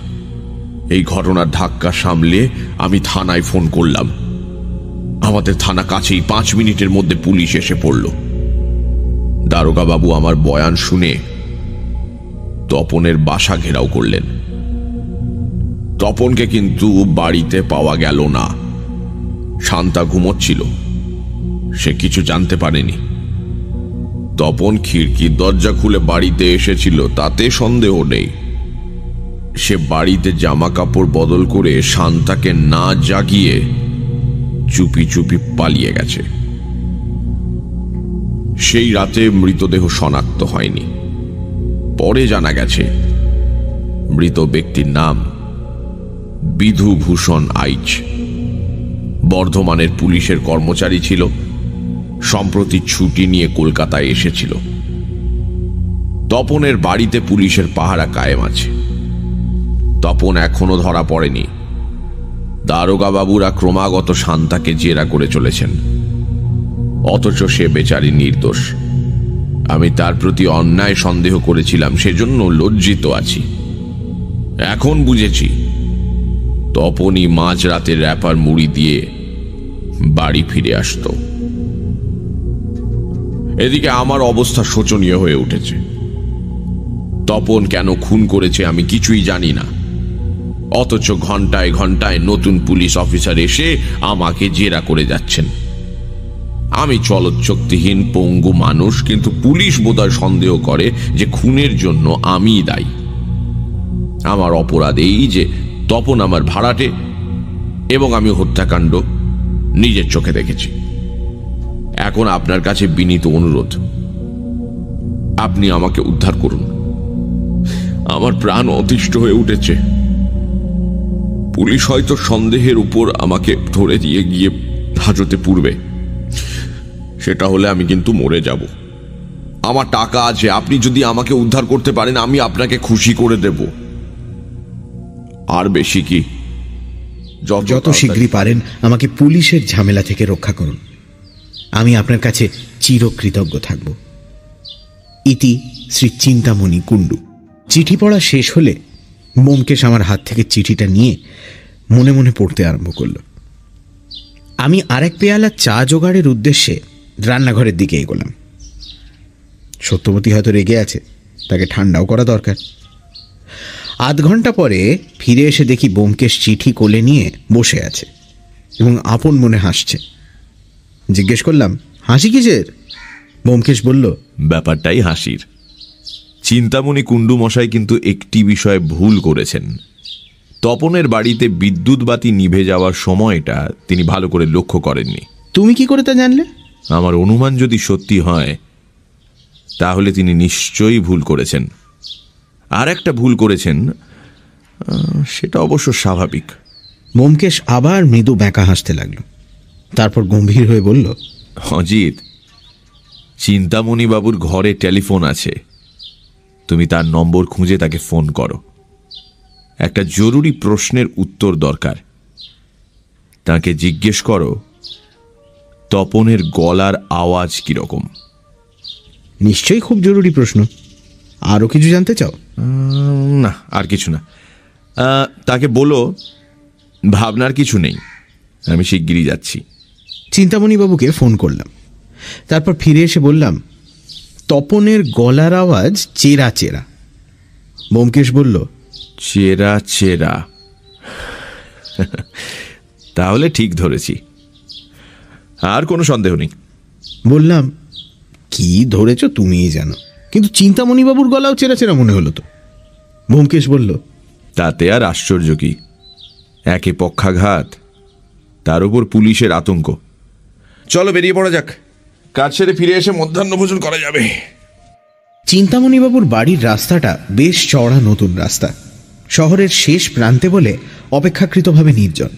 এই ঘটনার ধাক্কা সামলে আমি থানায় ফোন করলাম। আমাদের থানা কাছেই 5 মিনিটের মধ্যে পুলিশ এসে পড়ল। দারোগা বাবু আমার বয়ান শুনে তপনের বাসা ঘেরাও করলেন। তপনকে কিন্তু বাড়িতে পাওয়া গেল না। শান্তা ঘুমোচ্ছিল, সে কিছু জানতে পারেনি। তপন খিড়কির দরজা খুলে বাড়িতে এসেছিল, তাতে সন্দেহ নেই। সে বাড়িতে জামা কাপড় বদল করে শান্তাকে না জাগিয়ে চুপি চুপি পালিয়ে গেছে। সেই রাতে মৃতদেহ শনাক্ত হয়নি। পরে জানা গেছে মৃত ব্যক্তির নাম বিধুভূষণ আইচ। বর্ধমানের পুলিশের কর্মচারী ছিল। সম্প্রতি ছুটি নিয়ে কলকাতায় এসেছিল। তপনের বাড়িতে পুলিশের পাহারা কায়েম আছে। তপন এখনো ধরা পড়েনি। দারোগা বাবুরা ক্রমাগত শান্তাকে জেরা করে চলেছেন, অথচ সে বেচারি নির্দোষ। আমি তার প্রতি অন্যায় সন্দেহ করেছিলাম, সেজন্য লজ্জিত আছি। এখন বুঝেছি তপনই মাঝরাতে র্যাপার মুড়ি দিয়ে বাড়ি ফিরে আসতো। এদিকে আমার অবস্থা শোচনীয় হয়ে উঠেছে। তপন কেন খুন করেছে আমি কিছুই জানি না, অথচ ঘন্টায় ঘন্টায় নতুন পুলিশ অফিসার এসে আমাকে জেরা করে যাচ্ছেন। আমি চলৎশক্তিহীন পঙ্গু মানুষ, কিন্তু পুলিশ বোধহয় সন্দেহ করে যে খুনের জন্য আমিই দায়ী। আমার অপরাধ এই যে তপন আমার ভাড়াটে এবং আমি হত্যাকাণ্ড নিজের চোখে দেখেছি। এখন আপনার কাছে বিনীত অনুরোধ, আপনি আমাকে উদ্ধার করুন। আমার প্রাণ অতিষ্ঠ হয়ে উঠেছে। পুলিশ হয়তো সন্দেহের উপর আমাকে ধরে দিয়ে গিয়ে হাজতে পুরবে। সেটা হলে আমি কিন্তু মরে যাব। আমার টাকা আছে, আপনি যদি আমাকে উদ্ধার করতে পারেন আমি আপনাকে খুশি করে দেব। আর বেশি কি, যত শীঘ্রই পারেন আমাকে পুলিশের ঝামেলা থেকে রক্ষা করুন। আমি আপনার কাছে চিরকৃতজ্ঞ থাকব। ইতি শ্রী চিন্তামণি কুণ্ডু। চিঠি পড়া শেষ হলে ব্যোমকেশ আমার হাত থেকে চিঠিটা নিয়ে মনে মনে পড়তে আরম্ভ করল। আমি আরেক পেয়ালা চা জোগাড়ের উদ্দেশ্যে রান্নাঘরের দিকে এগোলাম। সত্যবতী হয়তো রেগে আছে, তাকে ঠান্ডাও করা দরকার। আধ ঘন্টা পরে ফিরে এসে দেখি ব্যোমকেশ চিঠি কোলে নিয়ে বসে আছে এবং আপন মনে হাসছে। জিজ্ঞেস করলাম, হাসি কিসের? ব্যোমকেশ বলল, ব্যাপারটাই হাসির। চিন্তামণি কুণ্ডু মশাই কিন্তু একটি বিষয়ে ভুল করেছেন। তপনের বাড়িতে বিদ্যুৎ বাতি নিভে যাওয়ার সময়টা তিনি ভালো করে লক্ষ্য করেননি। তুমি কি করে তা জানলে? আমার অনুমান যদি সত্যি হয় তাহলে তিনি নিশ্চয়ই ভুল করেছেন। আর একটা ভুল করেছেন, সেটা অবশ্য স্বাভাবিক। ব্যোমকেশ আবার মৃদু ব্যাঁকা হাসতে লাগলো, তারপর গম্ভীর হয়ে বলল, অজিত, চিন্তামণি বাবুর ঘরে টেলিফোন আছে, তুমি তার নম্বর খুঁজে তাকে ফোন করো। একটা জরুরি প্রশ্নের উত্তর দরকার। তাকে জিজ্ঞেস করো তপনের গলার আওয়াজ কিরকম। নিশ্চয়ই খুব জরুরি প্রশ্ন। আরও কিছু জানতে চাও? না, আর কিছু না। তাকে বলো ভাবনার কিছু নেই, আমি শিগগিরই যাচ্ছি। চিন্তামণিবাবুকে ফোন করলাম, তারপর ফিরে এসে বললাম, তপনের গলার আওয়াজ চেরা চেরা। ব্যোমকেশ বলল, চেরা চেরা? তাহলে ঠিক ধরেছি, আর কোনো সন্দেহ নেই। বললাম, কি ধরেছ তুমিই জানো, কিন্তু চিন্তামণিবাবুর গলাও চেরা চেরা মনে হলো তো। ব্যোমকেশ বলল, তাতে আর আশ্চর্য কি? একে পক্ষাঘাত, তার উপর পুলিশের আতঙ্ক। চলো বেরিয়ে পড়া যাক, কাজ সেরে ফিরে এসে মধ্যাহ্নভোজন করা যাবে। চিন্তামণিবাবুর বাড়ির রাস্তাটা বেশ চওড়া নতুন রাস্তা, শহরের শেষ প্রান্তে বলে অপেক্ষাকৃতভাবে নির্জন।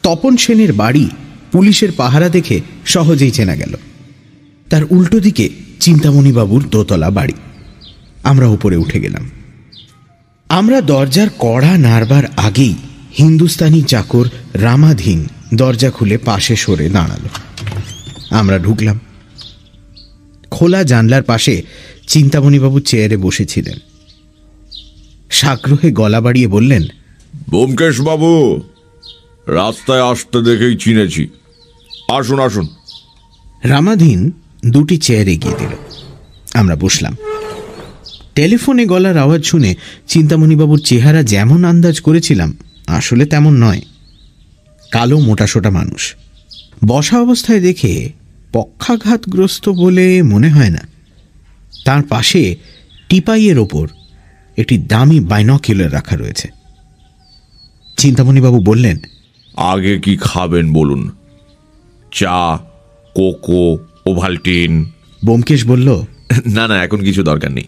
তপন সেনের বাড়ি পুলিশের পাহারা দেখে সহজেই চেনা গেল। তার উল্টো দিকে চিন্তামণিবাবুর দোতলা বাড়ি। আমরা উপরে উঠে গেলাম। আমরা দরজার কড়া নাড়বার আগেই হিন্দুস্তানি চাকর রামাধীন দরজা খুলে পাশে সরে দাঁড়ালো। আমরা ঢুকলাম। খোলা জানলার পাশে চিন্তামণিবাবু চেয়ারে বসেছিলেন। সাগ্রহে গলা বাড়িয়ে বললেন, ব্যোমকেশ বাবু, রাস্তায় আসতে দেখেই চিনেছি, আসুন আসুন। রামাধীন দুটি চেয়ার এগিয়ে দিল। আমরা বসলাম। টেলিফোনে গলার আওয়াজ শুনে চিন্তামণিবাবুর চেহারা যেমন আন্দাজ করেছিলাম আসলে তেমন নয়। কালো মোটাসোটা মানুষ। বসা অবস্থায় দেখে পক্ষাঘাতগ্রস্ত বলে মনে হয় না। তার পাশে টিপাইয়ের ওপর একটি দামি বাইনকুলার রাখা রয়েছে। চিন্তামণিবাবু বললেন, আগে কি খাবেন বলুন? চা, কোকো, ওভালটিন? ব্যোমকেশ বলল, না না, এখন কিছু দরকার নেই।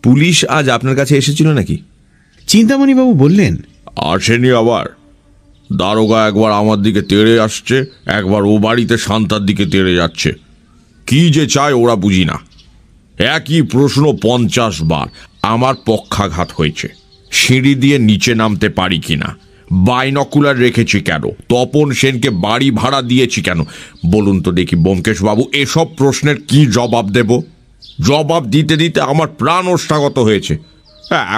পুলিশ আজ আপনার কাছে এসেছিল নাকি? চিন্তামণিবাবু বললেন, আসেনি আবার। দারোগা একবার আমার দিকে তেড়ে আসছে, একবার ও বাড়িতে শান্তার দিকে তেড়ে যাচ্ছে। কি যে চায় ওরা বুঝি না। একই প্রশ্ন 50 বার। আমার পক্ষাঘাত হয়েছে, সিঁড়ি দিয়ে নিচে নামতে পারি কিনা, বাইনকুলার রেখেছি কেন, তপন সেনকে বাড়ি ভাড়া দিয়েছি কেন। বলুন তো দেখি ব্যোমকেশ বাবু, এসব প্রশ্নের কি জবাব দেব? জবাব দিতে দিতে আমার প্রাণ ওষ্ঠাগত হয়েছে।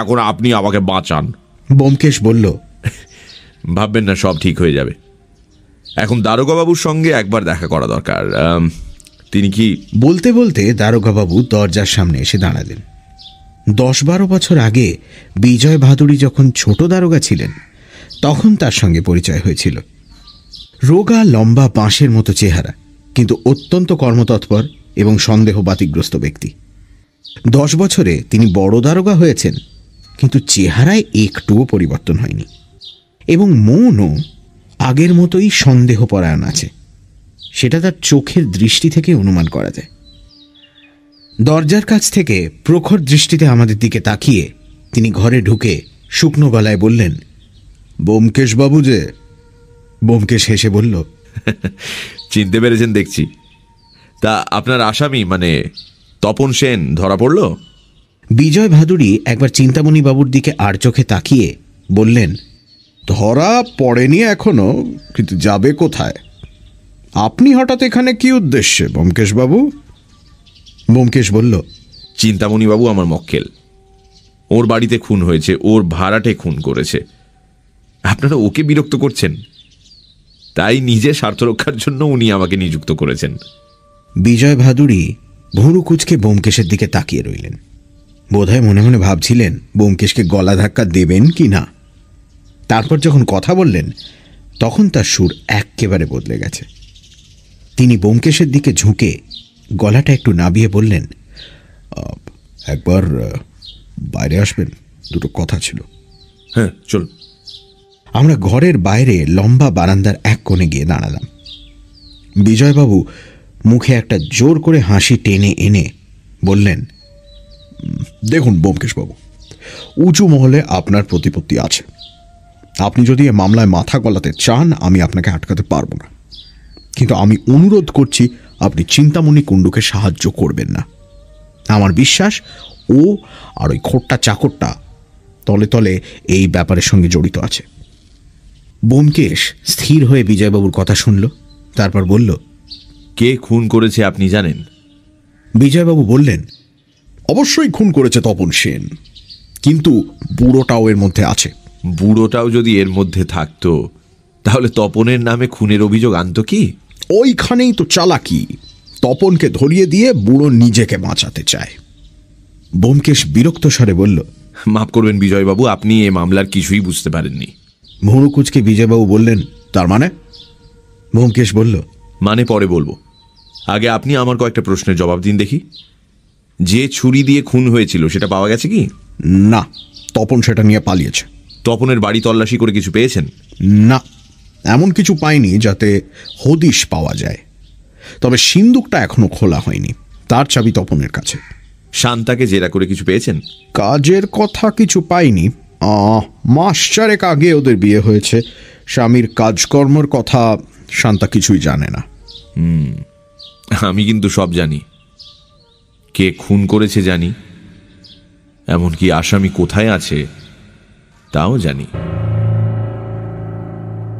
এখন আপনি আমাকে বাঁচান। ব্যোমকেশ বলল, ভাববেন না, সব ঠিক হয়ে যাবে। এখন দারোগাবাবুর সঙ্গে একবার দেখা করা দরকার। তিনি কি? বলতে বলতে দারোগাবাবু দরজার সামনে এসে দাঁড়ালেন। 10-12 বছর আগে বিজয় ভাদুড়ী যখন ছোট দারোগা ছিলেন তখন তার সঙ্গে পরিচয় হয়েছিল। রোগা লম্বা বাঁশের মতো চেহারা, কিন্তু অত্যন্ত কর্মতৎপর এবং সন্দেহ বাতিগ্রস্ত ব্যক্তি। 10 বছরে তিনি বড় দারোগা হয়েছেন, কিন্তু চেহারায় একটুও পরিবর্তন হয়নি এবং মনও আগের মতোই সন্দেহপরায়ণ আছে। সেটা তার চোখের দৃষ্টি থেকে অনুমান করা যায়। দরজার কাছ থেকে প্রখর দৃষ্টিতে আমাদের দিকে তাকিয়ে তিনি ঘরে ঢুকে শুকনো গলায় বললেন, ব্যোমকেশ বাবু যে? ব্যোমকেশ হেসে বলল, চিনতে পেরেছেন দেখছি। তা আপনার আসামি মানে তপন সেন ধরা পড়ল? বিজয় ভাদুড়ী একবার চিন্তামণি বাবুর দিকে আর চোখে তাকিয়ে বললেন, ধরা পড়েনি এখনো, কিন্তু যাবে কোথায়? আপনি হঠাৎ এখানে কি উদ্দেশ্যে ব্যোমকেশ বাবু? ব্যোমকেশ বলল, চিন্তামণি বাবু আমার মক্কেল। ওর বাড়িতে খুন হয়েছে, ওর ভাড়াটে খুন করেছে। আপনারা ওকে বিরক্ত করছেন, তাই নিজের স্বার্থ রক্ষার জন্য উনি আমাকে নিযুক্ত করেছেন। বিজয় ভাদুড়ী ভুরু কুচকে ব্যোমকেশের দিকে তাকিয়ে রইলেন। বোধহয় মনে মনে ভাবছিলেন ব্যোমকেশকে গলা ধাক্কা দেবেন কি না। তারপর যখন কথা বললেন তখন তার সুর একেবারে বদলে গেছে। তিনি ব্যোমকেশের দিকে ঝুঁকে গলাটা একটু নাবিয়ে বললেন, একবার বাইরে আসবেন, দুটো কথা ছিল। হ্যাঁ, চল। আমরা ঘরের বাইরে লম্বা বারান্দার এক কোণে গিয়ে দাঁড়ালাম। বিজয়বাবু মুখে একটা জোর করে হাসি টেনে এনে বললেন, দেখুন ব্যোমকেশবাবু, উঁচু মহলে আপনার প্রতিপত্তি আছে। আপনি যদি এ মামলায় মাথা গলাতে চান আমি আপনাকে আটকাতে পারবো না, কিন্তু আমি অনুরোধ করছি আপনি চিন্তামণি কুণ্ডুকে সাহায্য করবেন না। আমার বিশ্বাস ও আর ওই খোট্টা চাকরটা তলে তলে এই ব্যাপারের সঙ্গে জড়িত আছে। ব্যোমকেশ স্থির হয়ে বিজয়বাবুর কথা শুনল, তারপর বলল, কে খুন করেছে আপনি জানেন? বিজয়বাবু বললেন, অবশ্যই খুন করেছে তপন সেন, কিন্তু বুড়োটাও এর মধ্যে আছে। বুড়োটাও যদি এর মধ্যে থাকতো তাহলে তপনের নামে খুনের অভিযোগ আনতো কি? ওইখানেই তো চালাকি। তপনকে ধরিয়ে দিয়ে বুড়ো নিজেকে বাঁচাতে চায়। ব্যোমকেশ বিরক্ত স্বরে বলল, মাফ করবেন বিজয়বাবু, আপনি এ মামলার কিছুই বুঝতে পারেননি। ভুরু কুচকে বিজয়বাবু বললেন, তার মানে? ব্যোমকেশ বলল, মানে পরে বলবো, আগে আপনি আমার কয়েকটা প্রশ্নের জবাব দিন দেখি। যে ছুরি দিয়ে খুন হয়েছিল সেটা পাওয়া গেছে কি? না, তপন সেটা নিয়ে পালিয়েছে। তপনের বাড়ি তল্লাশি করে কিছু পেয়েছেন? না, এমন কিছু পাইনি যাতে হদিশ পাওয়া যায়। তবে সিন্দুকটা এখনো খোলা হয়নি, তার চাবি তপনের কাছে। শান্তাকে জেরা করে কিছু পেয়েছেন? কাজের কথা কিছু পাইনি। মাস চারেক আগে ওদের বিয়ে হয়েছে। স্বামীর কাজকর্মের কথা শান্তা কিছুই জানে না। আমি কিন্তু সব জানি। কে খুন করেছে জানি, এমনকি আসামি কোথায় আছে তাও জানি।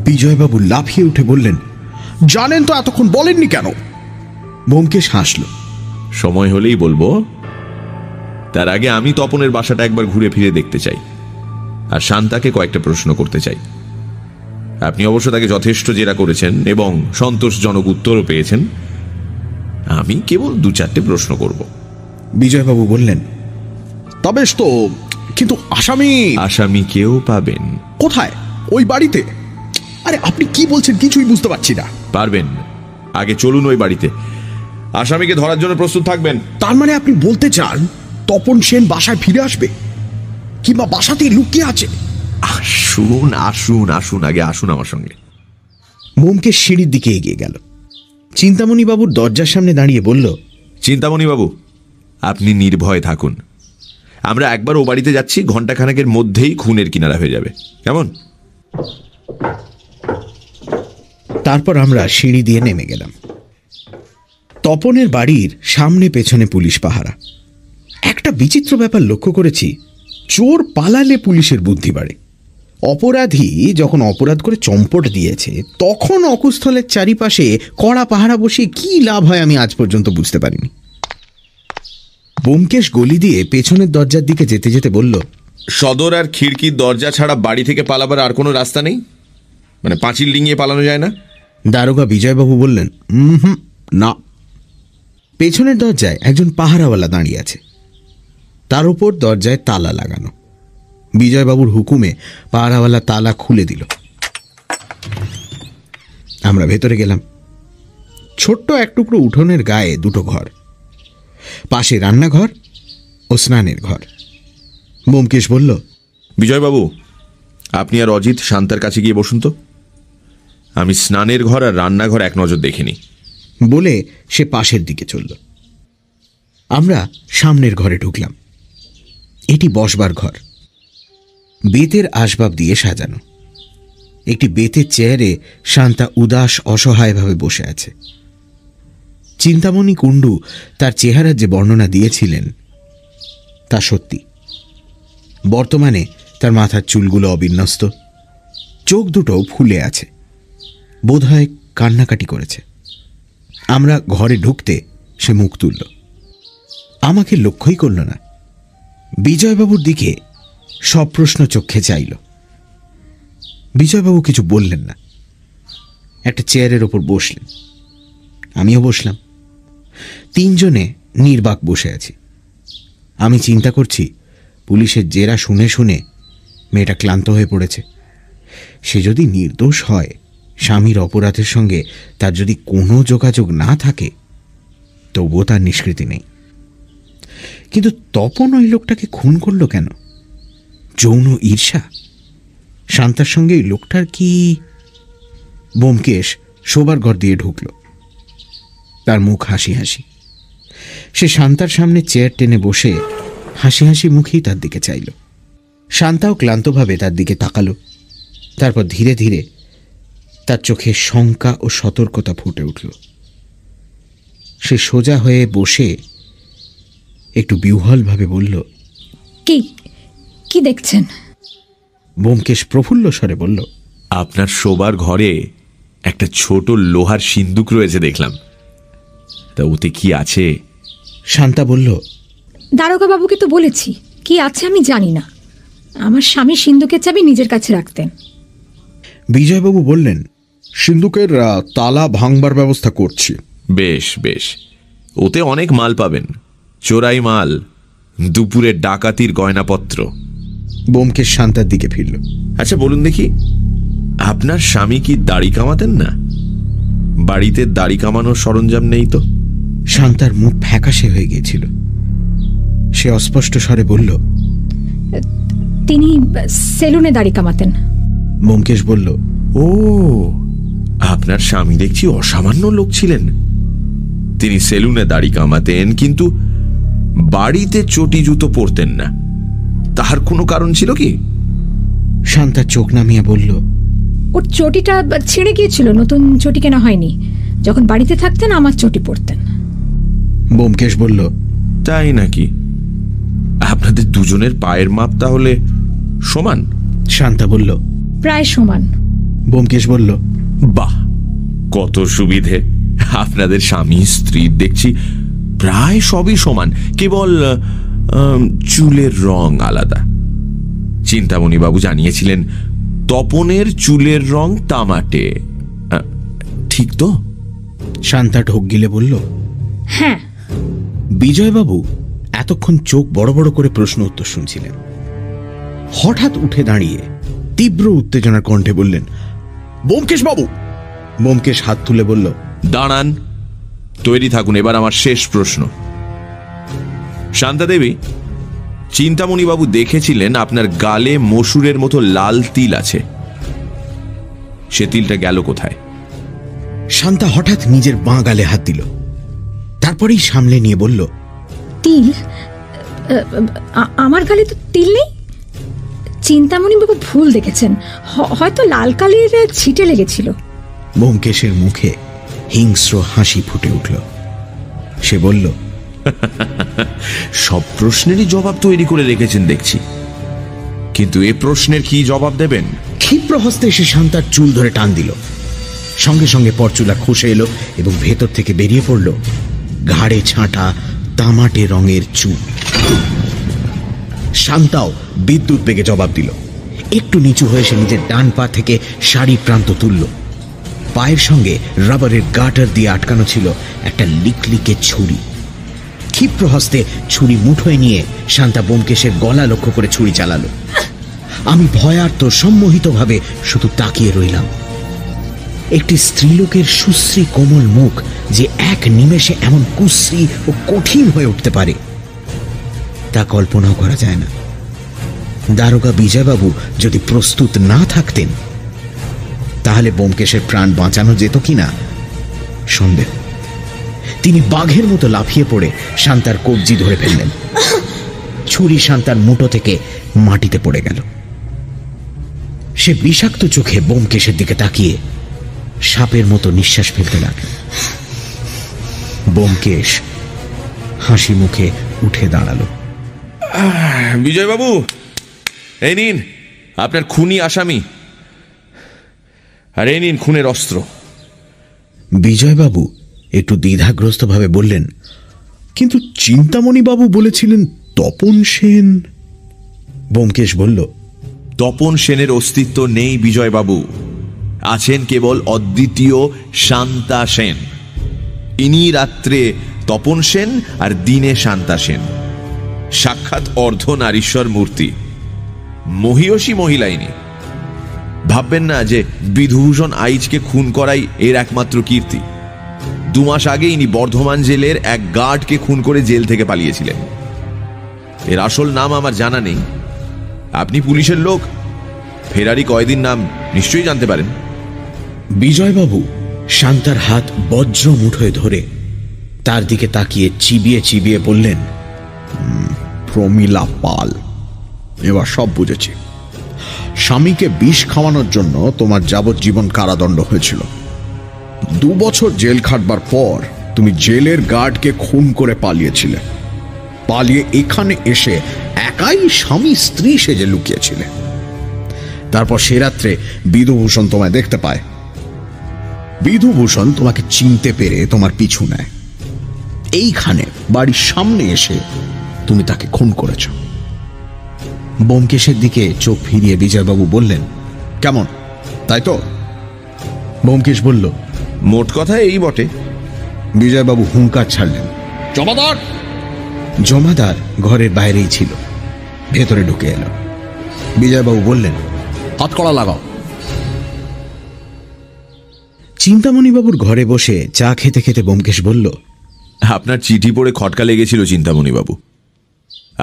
বিজয়বাবু লাফিয়ে উঠে বললেন, জানেন তো এতক্ষণ বলেননি কেন? ব্যোমকেশ হাসল। সময় হলেই বলবো, তার আগে আমি তপনের বাসাটা একবার ঘুরে ফিরে দেখতে চাই, আর শান্তাকে কয়েকটা প্রশ্ন করতে চাই। আপনি অবশ্য তাকে যথেষ্ট জেরা করেছেন এবং সন্তোষজনক উত্তরও পেয়েছেন। আমি কেবল 2-4টে প্রশ্ন করব। বিজয়বাবু বললেন, তবে তো, কিন্তু আসামি কেউ পাবেন। কোথায়? ওই বাড়িতে? আরে আপনি কি বলছেন কিছুই বুঝতে পারছি না। পারবেন, আগে চলুন ওই বাড়িতে। আসামিকে ধরার জন্য প্রস্তুত থাকবেন। তার মানে আপনি বলতে চান তপন সেন বাসায় ফিরে আসবে, কিংবা বাসাতেই লুকিয়ে আছে? আসুন আসুন আসুন, আগে আসুন আমার সঙ্গে। ব্যোমকেশ সিঁড়ির দিকে এগিয়ে গেল। চিন্তামণি বাবুর দরজার সামনে দাঁড়িয়ে বলল, চিন্তামণি বাবু, আপনি নির্ভয় থাকুন। আমরা একবার ও বাড়িতে যাচ্ছি, ঘণ্টাখানেকের মধ্যেই খুনের কিনারা হয়ে যাবে, কেমন? তারপর আমরা সিঁড়ি দিয়ে নেমে গেলাম। তপনের বাড়ির সামনে পেছনে পুলিশ পাহারা। একটা বিচিত্র ব্যাপার লক্ষ্য করেছি, চোর পালালে পুলিশের বুদ্ধি বাড়ে। অপরাধী যখন অপরাধ করে চম্পট দিয়েছে তখন অকুস্থলের চারিপাশে কড়া পাহারা বসিয়ে কি লাভ হয় আমি আজ পর্যন্ত বুঝতে পারিনি। ব্যোমকেশ গলি দিয়ে পেছনের দরজার দিকে যেতে যেতে বলল, সদর আর খিড়কির দরজা ছাড়া বাড়ি থেকে পালাবার আর কোনো রাস্তা নেই? মানে পাঁচিল ডিঙিয়ে পালানো যায় না? দারোগা বিজয়বাবু বললেন, না। পেছনের দরজায় একজন পাহারাওয়ালা দাঁড়িয়ে আছে, তার উপর দরজায় তালা লাগানো। বিজয়বাবুর হুকুমে পাহারাওয়ালা তালা খুলে দিল। আমরা ভেতরে গেলাম। ছোট্ট এক টুকরো উঠোনের গায়ে 2টো ঘর, পাশে রান্নাঘর ও স্নানের ঘর। ব্যোমকেশ বলল, বিজয়বাবু, আপনি আর অজিত শান্তার কাছে গিয়ে বসুন তো, আমি স্নানের ঘর আর রান্নাঘর এক নজর দেখিনি। বলে সে পাশের দিকে চলল। আমরা সামনের ঘরে ঢুকলাম। এটি বসবার ঘর, বেতের আসবাব দিয়ে সাজানো। একটি বেতের চেয়ারে শান্তা উদাস অসহায়ভাবে বসে আছে। চিন্তামণি কুণ্ডু তার চেহারার যে বর্ণনা দিয়েছিলেন তা সত্যি। বর্তমানে তার মাথার চুলগুলো অবিন্যস্ত, চোখ দুটো ফুলে আছে, বোধহয় কান্নাকাটি করেছে। আমরা ঘরে ঢুকতে সে মুখ তুলল, আমাকে লক্ষ্যই করল না। বিজয়বাবুর দিকে সব প্রশ্ন চোখে চাইল। বিজয়বাবু কিছু বললেন না, একটা চেয়ারের ওপর বসলেন। আমিও বসলাম। 3 জনে নির্বাক বসে আছি। আমি চিন্তা করছি, পুলিশের জেরা শুনে শুনে মেয়েটা ক্লান্ত হয়ে পড়েছে। সে যদি নির্দোষ হয়, স্বামীর অপরাধের সঙ্গে তার যদি কোনো যোগাযোগ না থাকে, তবুও তার নিষ্কৃতি নেই। কিন্তু তপন ওই লোকটাকে খুন করল কেন? যৌন ঈর্ষা? শান্তার সঙ্গে ওই লোকটার কি? ব্যোমকেশ শোবার ঘর দিয়ে ঢুকল। তার মুখ হাসি হাসি। সে শান্তার সামনে চেয়ার টেনে বসে হাসি হাসি মুখেই তার দিকে চাইল। শান্তাও ক্লান্তভাবে তার দিকে তাকালো। তারপর ধীরে ধীরে তার চোখে শঙ্কা ও সতর্কতা ফুটে উঠল। সে সোজা হয়ে বসে একটু বিহ্বলভাবে বলল, কি কি দেখছেন? ব্যোমকেশ প্রফুল্ল স্বরে বলল, আপনার শোবার ঘরে একটা ছোট লোহার সিন্দুক রয়েছে দেখলাম, তা ওতে কি আছে? শান্তা বলল, দারোগা বাবুকে তো বলেছি, কি আছে আমি জানি না। আমার স্বামী সিন্ধুকের চাবি নিজের কাছে রাখতেন। বিজয়বাবু বললেন, সিন্ধুকের তালা ভাঙবার ব্যবস্থা করছি। বেশ বেশ, ওতে অনেক মাল পাবেন, চোরাই মাল, দুপুরের ডাকাতির গয়নাপত্র। ব্যোমকেশ শান্তার দিকে ফিরল। আচ্ছা বলুন দেখি, আপনার স্বামী কি দাড়ি কামাতেন না? বাড়িতে দাড়ি কামানোর সরঞ্জাম নেই তো? শান্তার মুখ ফ্যাকাশে হয়ে গিয়েছিল। সে অস্পষ্ট স্বরে বলল, তিনি সেলুনে দাড়ি কামাতেন। ব্যোমকেশ বলল, ও, আপনার স্বামী দেখছি অসামান্য লোক ছিলেন। তিনি সেলুনে দাড়ি কামাতেন, কিন্তু বাড়িতে চটি জুতো পরতেন না। তার কোনো কারণ ছিল কি? শান্তা চোখ নামিয়ে বলল, ওর চটিটা ছিঁড়ে গিয়েছিল, নতুন চটি কেনা হয়নি। যখন বাড়িতে থাকতেন আমার চটি পরতেন। ব্যোমকেশ বলল, তাই নাকি? আপনাদের দুজনের পায়ের মাপ তাহলে সমান? শান্তা বলল, প্রায় সমান। ব্যোমকেশ বলল, বাহ, কত সুবিধে! আপনাদের স্বামী স্ত্রীর দেখছি প্রায় সবই সমান, কেবল চুলের রং আলাদা। চিন্তামণি বাবু জানিয়েছিলেন তপনের চুলের রং তামাটে, ঠিক তো? শান্তা ঢোক গিলে বলল, হ্যাঁ। বিজয়বাবু এতক্ষণ চোখ বড় বড় করে প্রশ্ন উত্তর শুনছিলেন। হঠাৎ উঠে দাঁড়িয়ে তীব্র উত্তেজনার কণ্ঠে বললেন, ব্যোমকেশ বাবু! ব্যোমকেশ হাত তুলে বলল, দাঁড়ান, তৈরি থাকুন, এবার আমার শেষ প্রশ্ন। শান্তা দেবী, চিন্তামণি বাবু দেখেছিলেন আপনার গালে মসুরের মতো লাল তিল আছে, সে তিলটা গেল কোথায়? শান্তা হঠাৎ নিজের বাঁ গালে হাত দিল, তারপরেই সামলে নিয়ে বলল, তিল? আমার গালে তো তিল নেই। চিন্তামণি বাবু ভুল দেখেছেন, হয়তো লাল কালির ছিটে লেগেছিল। ব্যোমকেশের মুখে হিংস্র হাসি ফুটে উঠল। সে বলল, সব প্রশ্নেরই জবাব তৈরি করে রেখেছেন দেখছি, কিন্তু এ প্রশ্নের কি জবাব দেবেন? ক্ষিপ্র হস্তে সে শান্তার চুল ধরে টান দিল। সঙ্গে সঙ্গে পরচুলা খসে এলো এবং ভেতর থেকে বেরিয়ে পড়ল ঘাড়ে ছাঁটা তামাটে রঙের চুল। শান্তাও বিদ্যুৎ বেগে জবাব দিল। একটু নিচু হয়ে সে নিজের ডান পা থেকে শাড়ি প্রান্ত তুলল। পায়ের সঙ্গে রাবারের গাটার দিয়ে আটকানো ছিল একটা লিকলিকে ছুরি। ক্ষিপ্র হস্তে ছুরি মুঠোয় নিয়ে শান্তা ব্যোমকেশের গলা লক্ষ্য করে ছুরি চালালো। আমি ভয়ার্ত সম্মোহিতভাবে শুধু তাকিয়ে রইলাম। একটি স্ত্রীলোকের সুশ্রী কোমল মুখ যে এক নিমেষে এমন কুশ্রী ও কঠিন হয়ে উঠতে পারে তা কল্পনাও করা যায় না। দারোগা বিজয়বাবু যদি প্রস্তুত না থাকতেন তাহলে ব্যোমকেশের প্রাণ বাঁচানো যেত কিনা সন্দেহ। তিনি বাঘের মতো লাফিয়ে পড়ে শান্তার কবজি ধরে ফেললেন। ছুরি শান্তার মুঠো থেকে মাটিতে পড়ে গেল। সে বিষাক্ত চোখে ব্যোমকেশের দিকে তাকিয়ে সাপের মতো নিঃশ্বাস ফেলতে লাগল। ব্যোমকেশ হাসি মুখে উঠে দাঁড়ালো। বিজয়বাবু, এই নিন আপনার খুনি আসামি, আর এই নিন খুনের অস্ত্র। বিজয়বাবু একটু দ্বিধাগ্রস্ত ভাবে বললেন, কিন্তু চিন্তামণি বাবু বলেছিলেন তপন সেন। ব্যোমকেশ বলল, তপন সেনের অস্তিত্ব নেই বিজয়বাবু, আছেন কেবল অদ্বিতীয় শান্তা সেন। ইনি রাত্রে তপন সেন আর দিনে শান্তা সেন, সাক্ষাৎ অর্ধনারীশ্বর মূর্তি, মহিয়সী মহিলা ইনি। ভাববেন না যে বিধুভূষণ আইচকে খুন করাই এর একমাত্র কীর্তি। 2 মাস আগে ইনি বর্ধমান জেলের এক গার্ডকে খুন করে জেল থেকে পালিয়েছিলেন। এর আসল নাম আমার জানা নেই, আপনি পুলিশের লোক, ফেরারি কয়দিন নাম নিশ্চয়ই জানতে পারেন। বিজয়বাবু শান্তার হাত বজ্র মুঠোয় ধরে তার দিকে তাকিয়ে চিবিয়ে চিবিয়ে বললেন, প্রমীলা পাল। এবার সব বুঝেছি। স্বামীকে বিষ খাওয়ানোর জন্য তোমার যাবজ্জীবন কারাদণ্ড হয়েছিল। 2 বছর জেল খাটবার পর তুমি জেলের গার্ডকে খুন করে পালিয়েছিলে। পালিয়ে এখানে এসে একাই স্বামী স্ত্রী সেজে লুকিয়েছিলে। তারপর সে রাত্রে বিধুভূষণ তোমায় দেখতে পায়। বিধুভূষণ তোমাকে চিনতে পেরে তোমার পিছু নেয়। এইখানে বাড়ির সামনে এসে তুমি তাকে খুন করেছ। ব্যোমকেশের দিকে চোখ ফিরিয়ে বিজয়বাবু বললেন, কেমন, তাই তো? ব্যোমকেশ বলল, মোট কথা এই বটে। বিজয়বাবু হুঙ্কার ছাড়লেন, জমাদার! জমাদার ঘরের বাইরেই ছিল, ভেতরে ঢুকে এলো। বিজয়বাবু বললেন, হাতকড়া লাগাও। চিন্তামণিবাবুর ঘরে বসে চা খেতে খেতে ব্যোমকেশ বলল, আপনার চিঠি পড়ে খটকা লেগেছিল চিন্তামণিবাবু।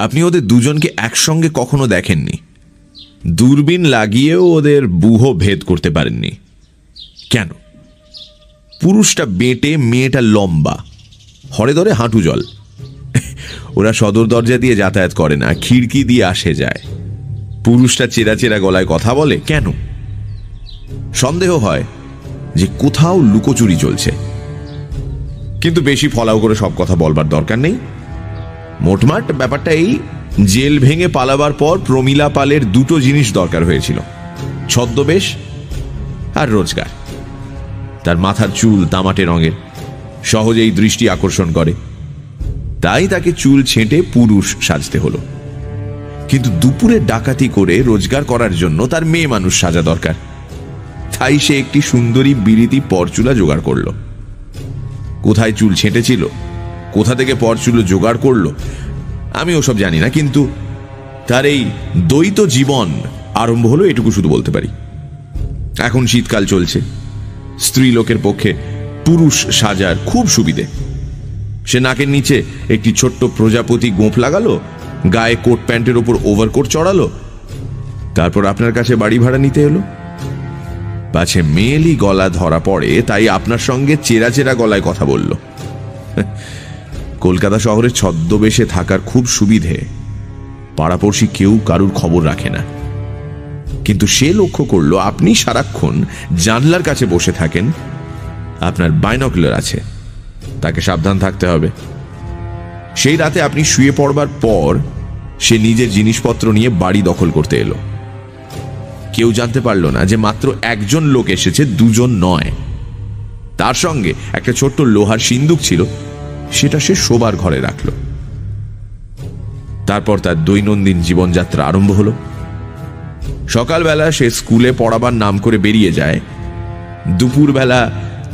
আপনি ওদের দুজনকে একসঙ্গে কখনো দেখেননি। দূরবীন লাগিয়েও ওদের বুহ ভেদ করতে পারেননি। কেন? পুরুষটা বেঁটে, মেয়েটা লম্বা, হরে ধরে হাঁটু জল। ওরা সদর দরজা দিয়ে যাতায়াত করে না, খিড়কি দিয়ে আসে যায়। পুরুষটা চেরা চেরা গলায় কথা বলে কেন? সন্দেহ হয় যে কোথাও লুকোচুরি চলছে। কিন্তু বেশি ফলাও করে সব কথা বলবার দরকার নেই। মোটমাট ব্যাপারটা এই, জেল ভেঙে পালাবার পর প্রমীলা পালের 2টো জিনিস দরকার হয়েছিল, ছদ্মবেশ আর রোজগার। তার মাথার চুল তামাটে রঙের, সহজেই দৃষ্টি আকর্ষণ করে, তাই তাকে চুল ছেঁটে পুরুষ সাজতে হলো। কিন্তু দুপুরে ডাকাতি করে রোজগার করার জন্য তার মেয়ে মানুষ সাজা দরকার, তাই সে একটি সুন্দরী বিরিতি পরচুলা জোগাড় করলো। কোথায় চুল ছেঁটেছিল, কোথা থেকে পরচুলো জোগাড় করলো, আমি ওসব জানি না। কিন্তু তার এই দ্বৈত জীবন আরম্ভ হলো এটুকু শুধু বলতে পারি। এখন শীতকাল চলছে, স্ত্রী লোকের পক্ষে পুরুষ সাজার খুব সুবিধে। সে নাকের নিচে একটি ছোট্ট প্রজাপতি গোঁফ লাগালো, গায়ে কোট প্যান্টের ওপর ওভারকোট চড়ালো, তারপর আপনার কাছে বাড়ি ভাড়া নিতে এলো। পাছে মেয়েলি গলা ধরা পড়ে তাই আপনার সঙ্গে চেরা চেরা গলায় কথা বলল। কলকাতা শহরে ছদ্মবেশে থাকার খুব সুবিধে, পাড়াপড়শি কেউ কারুর খবর রাখে না। কিন্তু সে লক্ষ্য করলো আপনি সারাক্ষণ জানলার কাছে বসে থাকেন, আপনার বাইনকুলার আছে, তাকে সাবধান থাকতে হবে। সেই রাতে আপনি শুয়ে পড়বার পর সে নিজের জিনিসপত্র নিয়ে বাড়ি দখল করতে এলো। কেউ জানতে পারল না যে মাত্র একজন লোক এসেছে, 2জন নয়। তার সঙ্গে একটা ছোট্ট লোহার সিন্দুক ছিল, সেটা সে শোবার ঘরে রাখল। তারপর তার দৈনন্দিন জীবনযাত্রা আরম্ভ হলো। সকালবেলা সে স্কুলে পড়াবার নাম করে বেরিয়ে যায়, দুপুরবেলা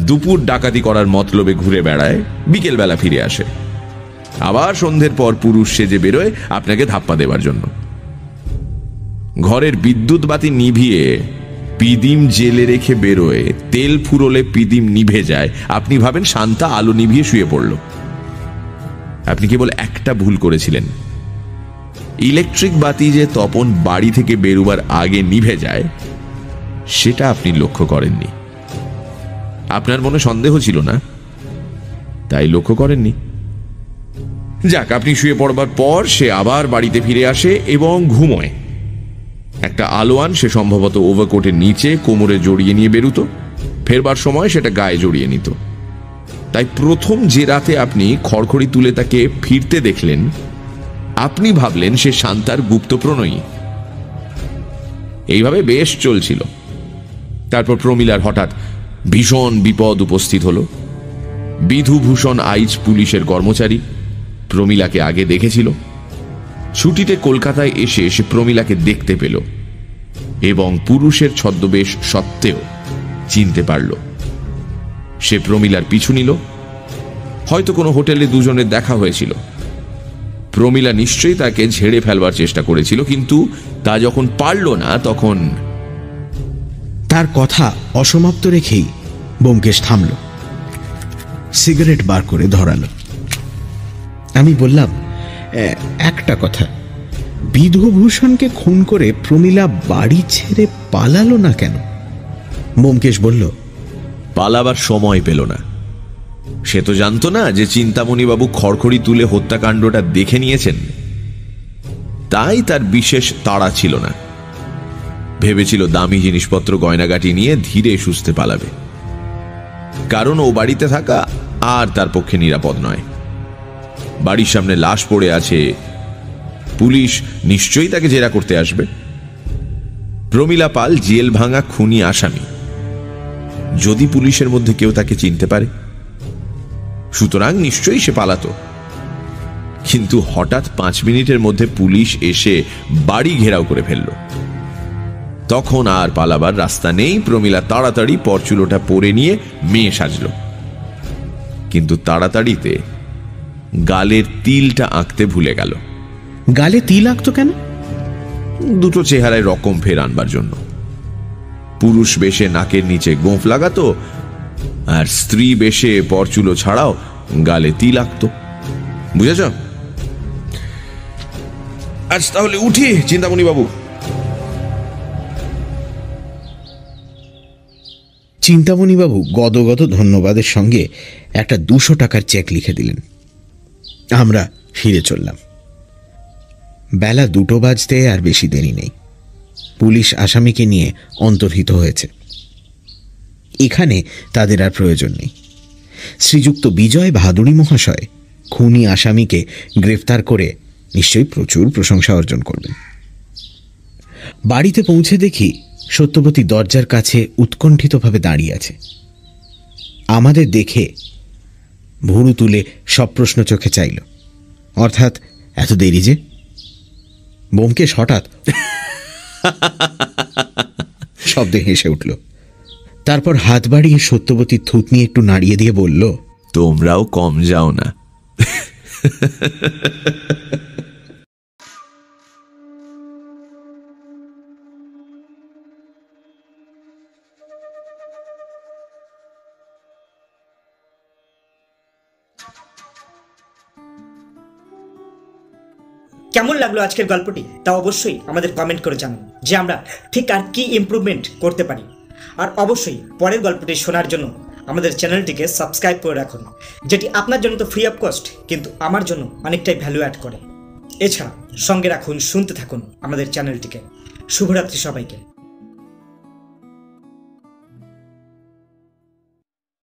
দুপুর ডাকাতি করার মতলবে ঘুরে বেড়ায়, বিকেলবেলা ফিরে আসে। আবার সন্ধ্যের পর পুরুষ সেজে বেরোয় আপনাকে ধাপ্পা দেবার জন্য। ঘরের বিদ্যুৎ বাতি নিভিয়ে পিদিম জেলে রেখে বেরোয়, তেল ফুরোলে পিদিম নিভে যায়। আপনি ভাবেন শান্তা আলো নিভিয়ে শুয়ে পড়ল। আপনি কেবল একটা ভুল করেছিলেন, ইলেকট্রিক বাতি যে তপন বাড়ি থেকে বেরোবার আগে নিভে যায় সেটা আপনি লক্ষ্য করেননি। আপনার মনে সন্দেহ ছিল না, তাই লক্ষ্য করেননি। যাক, আপনি শুয়ে পড়বার পর সে আবার বাড়িতে ফিরে আসে এবং ঘুমোয়। একটা আলোয়ান সে সম্ভবত ওভারকোটের নিচে কোমরে জড়িয়ে নিয়ে বেরুতো, ফেরবার সময় সেটা গায়ে জড়িয়ে নিত। তাই প্রথম যে রাতে আপনি খড়খড়ি তুলে তাকে ফিরতে দেখলেন, আপনি ভাবলেন সে শান্তার গুপ্ত প্রণয়ী। এইভাবে বেশ চলছিল। তারপর প্রমীলার হঠাৎ ভীষণ বিপদ উপস্থিত হলো। বিধুভূষণ আইচ পুলিশের কর্মচারী, প্রমীলাকে আগে দেখেছিল। ছুটিতে কলকাতায় এসে সে প্রমীলাকে দেখতে পেল এবং পুরুষের ছদ্মবেশ সত্ত্বেও চিনতে পারল। সে প্রমীলার পিছু নিল। হয়তো কোনো হোটেলে দুজনের দেখা হয়েছিল। প্রমীলা নিশ্চয়ই তাকে ঝেড়ে ফেলবার চেষ্টা করেছিল, কিন্তু তা যখন পারল না তখন তার কথা অসমাপ্ত রেখেই ব্যোমকেশ থামল, সিগারেট বার করে ধরালো। আমি বললাম, একটা কথা, বিধুভূষণকে খুন করে প্রমীলা বাড়ি ছেড়ে পালালো না কেন? ব্যোমকেশ বলল, পালাবার সময় পেল না। সে তো জানতো না যে চিন্তামণিবাবু খড়খড়ি তুলে হত্যাকাণ্ডটা দেখে নিয়েছেন। তাই তার বিশেষ তাড়া ছিল না। ভেবেছিল দামি জিনিসপত্র গয়নাগাটি নিয়ে ধীরে সুস্থে পালাবে, কারণ ও বাড়িতে থাকা আর তার পক্ষে নিরাপদ নয়। বাড়ির সামনে লাশ পড়ে আছে, পুলিশ নিশ্চয়ই তাকে জেরা করতে আসবে। প্রমীলা পাল জেল ভাঙা খুনি আসামি, যদি পুলিশের মধ্যে কেউ তাকে চিনতে পারে, সুতরাং নিশ্চয়ই সে পালাতো। কিন্তু হঠাৎ 5 মিনিটের মধ্যে পুলিশ এসে বাড়ি ঘেরাও করে ফেলল। তখন আর পালাবার রাস্তা নেই। প্রমীলা তাড়াতাড়ি পরচুলোটা পরে নিয়ে মেয়ে সাজল, কিন্তু তাড়াতাড়িতে গালের তিলটা আঁকতে ভুলে গেল। গালে তিল আঁকতো কেন? দুটো চেহারায় রকম ফের আনবার জন্য। পুরুষ বেশে নাকের নিচে গোঁফ লাগাতো, আর স্ত্রী বেশে পরচুলো ছাড়াও গালে তিল আঁকতো। বুঝেছ? আজ তাহলে উঠি চিন্তামণি বাবু। চিন্তামণিবাবু গদগদ ধন্যবাদের সঙ্গে একটা 200 টাকার চেক লিখে দিলেন। আমরা ফিরে চললাম। বেলা 2টো বাজতে আর বেশি দেরি নেই। পুলিশ আসামিকে নিয়ে অন্তর্হিত হয়েছে। এখানে তাদের আর প্রয়োজন নেই। শ্রীযুক্ত বিজয় ভাদুড়ী মহাশয় খুনি আসামিকে গ্রেফতার করে নিশ্চয়ই প্রচুর প্রশংসা অর্জন করবেন। বাড়িতে পৌঁছে দেখি সত্যবতী দরজার কাছে উৎকণ্ঠিতভাবে দাঁড়িয়ে আছে। আমাদের দেখে ভুরু তুলে সব প্রশ্ন চোখে চাইল। অর্থাৎ এত দেরি যে? ব্যোমকেশ হঠাৎ শব্দে হেসে উঠল। তারপর হাত বাড়িয়ে সত্যবতীর থুতনি একটু নাড়িয়ে দিয়ে বলল, তোমরাও কম যাও না। কেমন লাগলো আজকের গল্পটি তা অবশ্যই আমাদের কমেন্ট করে জানান, যে আমরা ঠিক আর কি ইমপ্রুভমেন্ট করতে পারি। আর অবশ্যই পরের গল্পটি শোনার জন্য আমাদের চ্যানেলটিকে সাবস্ক্রাইব করে রাখুন, যেটি আপনার জন্য তো ফ্রি অফ কস্ট, কিন্তু আমার জন্য অনেকটাই ভ্যালু অ্যাড করে। এছাড়া সঙ্গে রাখুন, শুনতে থাকুন আমাদের চ্যানেলটিকে। শুভরাত্রি সবাইকে।